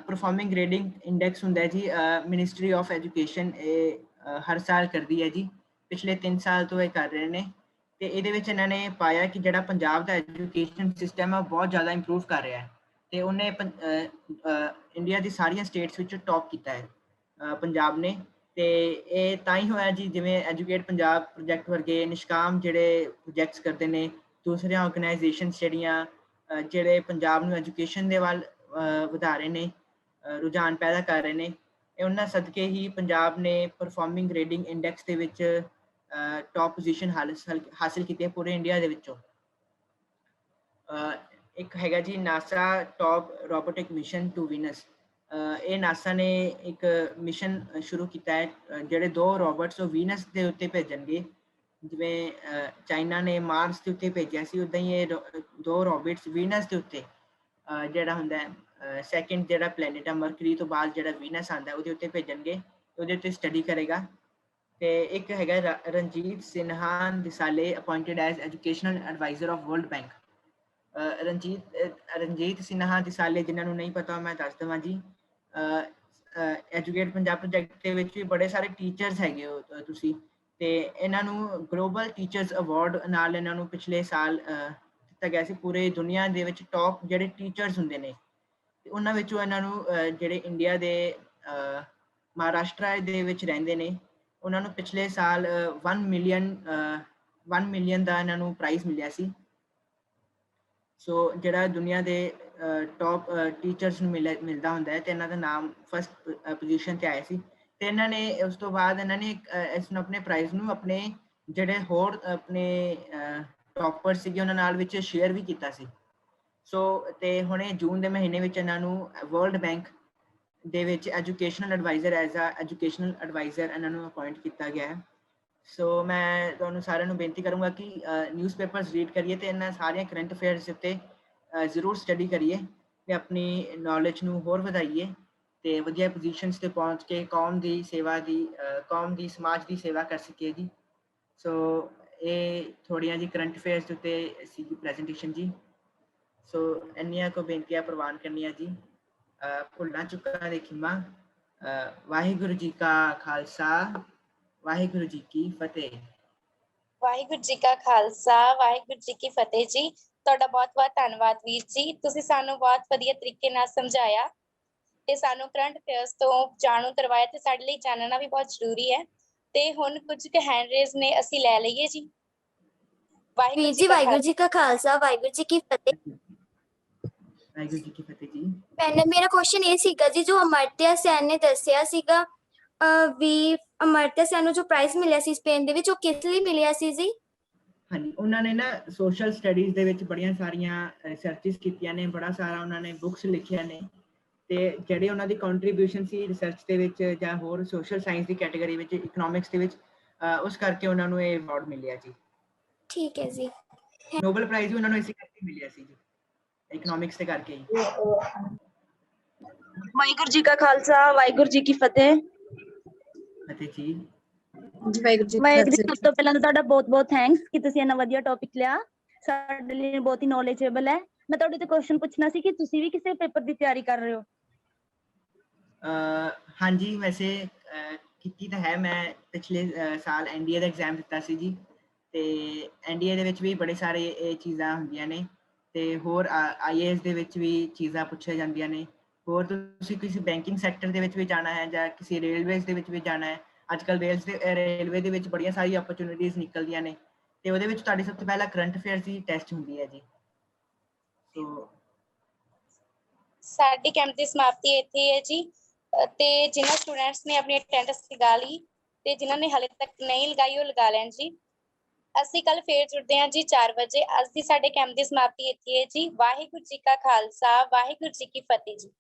Performing grading index ਹੁੰਦਾ ਜੀ ਮਿਨਿਸਟਰੀ ਆਫ ਐਜੂਕੇਸ਼ਨ, ਇਹ ਹਰ ਸਾਲ ਕਰਦੀ ਹੈ ਜੀ, ਪਿਛਲੇ 3 ਸਾਲ ਤੋਂ ਇਹ ਕਰ ਰਹੇ ਨੇ। ਤੇ ਇਹਦੇ ਵਿੱਚ ਇਹਨਾਂ ਨੇ ਪਾਇਆ ਕਿ ਜਿਹੜਾ ਪੰਜਾਬ ਦਾ ਐਜੂਕੇਸ਼ਨ ਸਿਸਟਮ ਹੈ ਬਹੁਤ ਜ਼ਿਆਦਾ ਇੰਪਰੂਵ ਕਰ ਰਿਹਾ ਹੈ ਤੇ ਉਹਨੇ ਇੰਡੀਆ ਦੀ ਸਾਰੀਆਂ ਸਟੇਟਸ ਵਿੱਚ ਟੌਪ ਕੀਤਾ ਹੈ ਪੰਜਾਬ ਨੇ। ਤੇ ਇਹ ਤਾਂ ਹੀ ਹੋਇਆ ਜੀ ਜਿਵੇਂ ਐਜੂਕੇਟ ਪੰਜਾਬ ਪ੍ਰੋਜੈਕਟ ਵਰਗੇ ਨਿਸ਼ਕਾਮ ਜਿਹੜੇ ਪ੍ਰੋਜੈਕਟਸ ਕਰਦੇ ਨੇ, ਦੂਸਰੀਆਂ ਆਰਗੇਨਾਈਜੇਸ਼ਨਸ ਜਿਹੜੇ ਪੰਜਾਬ ਨੂੰ ਐਜੂਕੇਸ਼ਨ ਦੇ ਵੱਲ ਵਧਾ ਰਹੇ ਨੇ, ਰੁਝਾਨ ਪੈਦਾ ਕਰ ਰਹੇ ਨੇ, ਇਹ ਉਹਨਾਂ ਸਦਕੇ ਹੀ ਪੰਜਾਬ ਨੇ ਪਰਫਾਰਮਿੰਗ ਗ੍ਰੇਡਿੰਗ ਇੰਡੈਕਸ ਦੇ ਵਿੱਚ ਟੌਪ ਪੋਜੀਸ਼ਨ ਹਾਸਿਲ ਕੀਤੀ ਹੈ ਪੂਰੇ ਇੰਡੀਆ ਦੇ ਵਿੱਚੋਂ। ਇੱਕ ਹੈਗਾ ਜੀ NASA top robotic mission to Venus. ਇਹ ਨਾਸਾ ਨੇ ਇੱਕ ਮਿਸ਼ਨ ਸ਼ੁਰੂ ਕੀਤਾ ਹੈ ਜਿਹੜੇ 2 ਰੋਬੋਟਸ ਉਹ ਵੀਨਸ ਦੇ ਉੱਤੇ ਭੇਜਣਗੇ। ਜਿਵੇਂ ਚਾਈਨਾ ਨੇ ਮਾਰਸ ਦੇ ਉੱਤੇ ਭੇਜਿਆ ਸੀ, ਉੱਦਾਂ ਹੀ ਇਹ 2 ਰੋਬੋਟਸ ਵੀਨਸ ਦੇ ਉੱਤੇ ਜਿਹੜਾ ਹੁੰਦਾ ਸੈਕਿੰਡ ਜਿਹੜਾ ਪਲੈਨਟ ਆ ਮਰਕਰੀ ਤੋਂ ਬਾਅਦ ਜਿਹੜਾ ਵੀਨਸ ਆਉਂਦਾ ਉਹਦੇ ਉੱਤੇ ਭੇਜਣਗੇ, ਉਹਦੇ ਉੱਤੇ ਸਟੱਡੀ ਕਰੇਗਾ। ਤੇ ਇੱਕ ਹੈਗਾ Ranjit Sinha Disale appointed as educational adviser of World Bank. Ranjit Sinha Disale, ਜਿਨ੍ਹਾਂ ਨੂੰ ਨਹੀਂ ਪਤਾ ਮੈਂ ਦੱਸ ਦੇਵਾਂ ਜੀ, ਐਜੂਕੇਟ ਪੰਜਾਬ ਪ੍ਰੋਜੈਕਟ ਦੇ ਵਿੱਚ ਵੀ ਬੜੇ ਸਾਰੇ ਟੀਚਰਸ ਹੈਗੇ ਹੋ ਤੁਸੀਂ, ਤੇ ਇਹਨਾਂ ਨੂੰ ਗਲੋਬਲ ਟੀਚਰਸ ਅਵਾਰਡ ਨਾਲ ਇਹਨਾਂ ਨੂੰ ਪਿਛਲੇ ਸਾਲ ਦਿੱਤਾ ਗਿਆ ਸੀ। ਪੂਰੇ ਦੁਨੀਆ ਦੇ ਵਿੱਚ ਟੌਪ ਜਿਹੜੇ ਟੀਚਰਸ ਹੁੰਦੇ ਨੇ ਤੇ ਉਹਨਾਂ ਵਿੱਚੋਂ ਇਹਨਾਂ ਨੂੰ ਜਿਹੜੇ ਇੰਡੀਆ ਦੇ ਮਹਾਰਾਸ਼ਟਰ ਦੇ ਵਿੱਚ ਰਹਿੰਦੇ ਨੇ, ਉਹਨਾਂ ਨੂੰ ਪਿਛਲੇ ਸਾਲ 1 ਮਿਲੀਅਨ ਦਾ ਇਹਨਾਂ ਨੂੰ ਪ੍ਰਾਈਜ਼ ਮਿਲਿਆ ਸੀ। ਸੋ ਜਿਹੜਾ ਦੁਨੀਆ ਦੇ ਟੌਪ ਟੀਚਰਸ ਨੂੰ ਮਿਲਦਾ ਹੁੰਦਾ ਹੈ ਤੇ ਇਹਨਾਂ ਦਾ ਨਾਮ ਫਸਟ ਪੋਜੀਸ਼ਨ ਤੇ ਆਇਆ ਸੀ। ਤੇ ਇਹਨਾਂ ਨੇ ਉਸ ਤੋਂ ਬਾਅਦ ਇਹਨਾਂ ਨੇ ਇਸ ਨੂੰ ਆਪਣੇ ਪ੍ਰਾਈਜ਼ ਨੂੰ ਆਪਣੇ ਜਿਹੜੇ ਹੋਰ ਆਪਣੇ ਟੌਪਰ ਸੀਗੇ ਉਹਨਾਂ ਨਾਲ ਵਿੱਚ ਸ਼ੇਅਰ ਵੀ ਕੀਤਾ ਸੀ। ਸੋ ਤੇ ਹੁਣੇ ਜੂਨ ਦੇ ਮਹੀਨੇ ਵਿੱਚ ਇਹਨਾਂ ਨੂੰ ਵਰਲਡ ਬੈਂਕ ਦੇ ਵਿੱਚ ਐਜੂਕੇਸ਼ਨਲ ਐਡਵਾਈਜ਼ਰ ਇਹਨਾਂ ਨੂੰ ਅਪੁਆਇੰਟ ਕੀਤਾ ਗਿਆ ਹੈ। ਸੋ ਮੈਂ ਤੁਹਾਨੂੰ ਸਾਰਿਆਂ ਨੂੰ ਬੇਨਤੀ ਕਰੂੰਗਾ ਕਿ ਨਿਊਜ਼ਪੇਪਰਸ ਰੀਡ ਕਰੀਏ ਤੇ ਇਹਨਾਂ ਸਾਰੀਆਂ ਕਰੰਟ ਅਫੇਅਰਸ ਉੱਤੇ ਜ਼ਰੂਰ ਸਟੱਡੀ ਕਰੀਏ ਤੇ ਆਪਣੀ ਨੌਲੇਜ ਨੂੰ ਹੋਰ ਵਧਾਈਏ ਤੇ ਵਧੀਆ ਪੋਜੀਸ਼ਨਸ ਤੇ ਪਹੁੰਚ ਕੇ ਕੌਮ ਦੀ ਸਮਾਜ ਦੀ ਸੇਵਾ ਕਰ ਸਕੀਏ ਜੀ। ਸੋ ਇਹ ਥੋੜ੍ਹੀਆਂ ਜੀ ਕਰੰਟ ਅਫੇਅਰਸ ਦੇ ਉੱਤੇ ਸੀਗੀ ਪ੍ਰੈਜੈਂਟੇਸ਼ਨ ਜੀ। ਸੋ ਇੰਨੀਆਂ ਕੁ ਬੇਨਤੀਆਂ ਪ੍ਰਵਾਨ ਕਰਨੀਆਂ ਜੀ। ਭੁੱਲਾਂ ਚੁੱਕਾਂ ਦੇ ਖਿਮਾ। ਵਾਹਿਗੁਰੂ ਜੀ ਕਾ ਖਾਲਸਾ, ਵਾਹਿਗੁਰੂ ਜੀ ਕੀ ਫਤਿਹ। ਵਾਹਿਗੁਰੂ ਜੀ ਕਾ ਖਾਲਸਾ, ਵਾਹਿਗੁਰੂ ਜੀ ਕੀ ਫਤਿਹ ਜੀ। ਤੁਹਾਡਾ ਬਹੁਤ-ਬਹੁਤ ਧੰਨਵਾਦ ਵੀਰ ਜੀ, ਤੁਸੀਂ ਸਾਨੂੰ ਬਹੁਤ ਵਧੀਆ ਤਰੀਕੇ ਨਾਲ ਸਮਝਾਇਆ ਤੇ ਸਾਨੂੰ ਕਰੰਟ ਅਫੇਅਰਸ ਤੋਂ ਜਾਣੂ ਕਰਵਾਇਆ ਤੇ ਸਾਡੇ ਲਈ ਜਾਣਨਾ ਵੀ ਬਹੁਤ ਜ਼ਰੂਰੀ ਹੈ। ਤੇ ਹੁਣ ਕੁਝ ਕੁ ਹੈਂਡ ਰੇਜ਼ ਨੇ, ਅਸੀਂ ਲੈ ਲਈਏ ਜੀ। ਵੀਰ ਜੀ ਵਾਹਿਗੁਰੂ ਜੀ ਕਾ ਖਾਲਸਾ, ਵਾਹਿਗੁਰੂ ਜੀ ਕੀ ਫਤਿਹ। ਵਾਹਿਗੁਰੂ ਜੀ ਕੀ ਫਤਿਹ ਜੀ। ਮੇਰਾ ਕੁਐਸਚਨ ਇਹ ਸੀਗਾ ਜੀ, ਜੋ ਅਮਰਤਿਆ ਸੈਨ ਨੇ ਦੱਸਿਆ ਸੀਗਾ ਵੀ ਅਮਰਤਿਆ ਸੈਨ ਨੂੰ ਜੋ ਪ੍ਰਾਈਜ਼ ਮਿਲਿਆ ਸੀ ਸਪੇਨ ਦੇ ਵਿੱਚ, ਉਹ ਕਿਸ ਲਈ ਮਿਲਿਆ ਸੀ ਜੀ? ਹਾਂਜੀ, ਉਹਨਾਂ ਨੇ ਨਾ ਸੋਸ਼ਲ ਸਟੱਡੀਜ਼ ਦੇ ਵਿੱਚ ਬੜੀਆਂ ਸਾਰੀਆਂ ਰਿਸਰਚਿਸ ਕੀਤੀਆਂ ਨੇ, ਬੜਾ ਸਾਰਾ ਉਹਨਾਂ ਨੇ ਬੁੱਕਸ ਲਿਖੀਆਂ ਨੇ ਤੇ ਜਿਹੜੇ ਉਹਨਾਂ ਦੀ ਕੰਟਰੀਬਿਊਸ਼ਨ ਸੀ ਰਿਸਰਚ ਦੇ ਵਿੱਚ ਜਾਂ ਹੋਰ ਸੋਸ਼ਲ ਸਾਇੰਸ ਦੀ ਕੈਟਾਗਰੀ ਵਿੱਚ, ਇਕਨੋਮਿਕਸ ਦੇ ਵਿੱਚ, ਉਸ ਕਰਕੇ ਉਹਨਾਂ ਨੂੰ ਇਹ ਅਵਾਰਡ ਮਿਲਿਆ ਜੀ। ਠੀਕ ਹੈ ਜੀ। ਨੋਬਲ ਪ੍ਰਾਈਜ਼ ਵੀ ਉਹਨਾਂ ਨੂੰ ਇਸੇ ਕਰਕੇ ਮਿਲਿਆ ਸੀ ਜੀ, ਇਕਨੋਮਿਕਸ ਦੇ ਕਰਕੇ ਹੀ। ਵਾਹਿਗੁਰੂ ਜੀ ਕਾ ਖਾਲਸਾ, ਵਾਹਿਗੁਰੂ ਜੀ ਕੀ ਫਤਿਹ। ਅਤੇ ਜੀ ਵਾਹਿਗੁਰੂ ਜੀ ਸਭ ਤੋਂ ਪਹਿਲਾਂ ਤਾਂ ਤੁਹਾਡਾ ਬਹੁਤ-ਬਹੁਤ ਥੈਂਕਸ ਕਿ ਤੁਸੀਂ ਇੰਨਾ ਵਧੀਆ ਟੌਪਿਕ ਲਿਆ, ਸਾਡੇ ਲਈ ਬਹੁਤ ਹੀ ਨੌਲੇਜੇਬਲ ਹੈ। ਮੈਂ ਤੁਹਾਡੇ ਤੋਂ ਕੁਐਸਚਨ ਪੁੱਛਣਾ ਸੀ ਕਿ ਤੁਸੀਂ ਵੀ ਕਿਸੇ ਪੇਪਰ ਦੀ ਤਿਆਰੀ ਕਰ ਰਹੇ ਹੋ? ਹਾਂਜੀ, ਵੈਸੇ ਕੀਤੀ ਤਾਂ ਹੈ। ਮੈਂ ਪਿਛਲੇ ਸਾਲ NDA ਦਾ ਐਗਜ਼ਾਮ ਦਿੱਤਾ ਸੀ ਜੀ, ਤੇ ਐਨਡੀਏ ਦੇ ਵਿੱਚ ਵੀ ਬੜੇ ਸਾਰੇ ਇਹ ਚੀਜ਼ਾਂ ਹੁੰਦੀਆਂ ਨੇ ਤੇ ਹੋਰ ਆਈਏਐਸ ਦੇ ਵਿੱਚ ਵੀ ਚੀਜ਼ਾਂ ਪੁੱਛੀਆਂ ਜਾਂਦੀਆਂ ਨੇ। ਹੋਰ ਤੁਸੀਂ ਕਿਸੇ ਬੈਂਕਿੰਗ ਸੈਕਟਰ ਦੇ ਵਿੱਚ ਵੀ ਜਾਣਾ ਹੈ ਜਾਂ ਕਿਸੇ ਰੇਲਵੇਜ਼ ਦੇ ਵਿੱਚ ਵੀ ਜਾਣਾ ਹੈ, ਅੱਜ ਕੱਲ੍ਹ ਰੇਲਵੇ ਦੇ ਵਿੱਚ ਬੜੀਆਂ ਸਾਰੀਆਂ ਓਪਰਚੁਨਿਟੀਜ਼ ਨਿਕਲਦੀਆਂ ਨੇ ਤੇ ਉਹਦੇ ਵਿੱਚ ਤੁਹਾਡੀ ਸਭ ਤੋਂ ਪਹਿਲਾਂ ਕਰੰਟ ਅਫੇਅਰਸ ਦੀ ਟੈਸਟ ਹੁੰਦੀ ਹੈ ਜੀ। ਸੋ ਸਾਡੀ ਕੈਂਪ ਦੀ ਸਮਾਪਤੀ ਇੱਥੇ ਹੀ ਹੈ ਜੀ। ਤੇ ਜਿਨ੍ਹਾਂ ਸਟੂਡੈਂਟਸ ਨੇ ਆਪਣੀ ਅਟੈਂਡੈਂਸ ਲਗਾ ਲਈ ਤੇ ਜਿਨ੍ਹਾਂ ਨੇ ਹਾਲੇ ਤੱਕ ਨਹੀਂ ਲਗਾਈ ਉਹ ਲਗਾ ਲੈਣ ਜੀ। ਅਸੀਂ ਕੱਲ ਫੇਰ ਜੁੜਦੇ ਹਾਂ ਜੀ 4 ਵਜੇ। ਅੱਜ ਦੀ ਸਾਡੇ ਕੈਂਪ ਦੀ ਸਮਾਪਤੀ ਇੱਥੇ ਹੈ ਜੀ। ਵਾਹਿਗੁਰੂ ਜੀ ਕਾ ਖਾਲਸਾ, ਵਾਹਿਗੁਰੂ ਜੀ ਕੀ ਫਤਿਹ ਜੀ।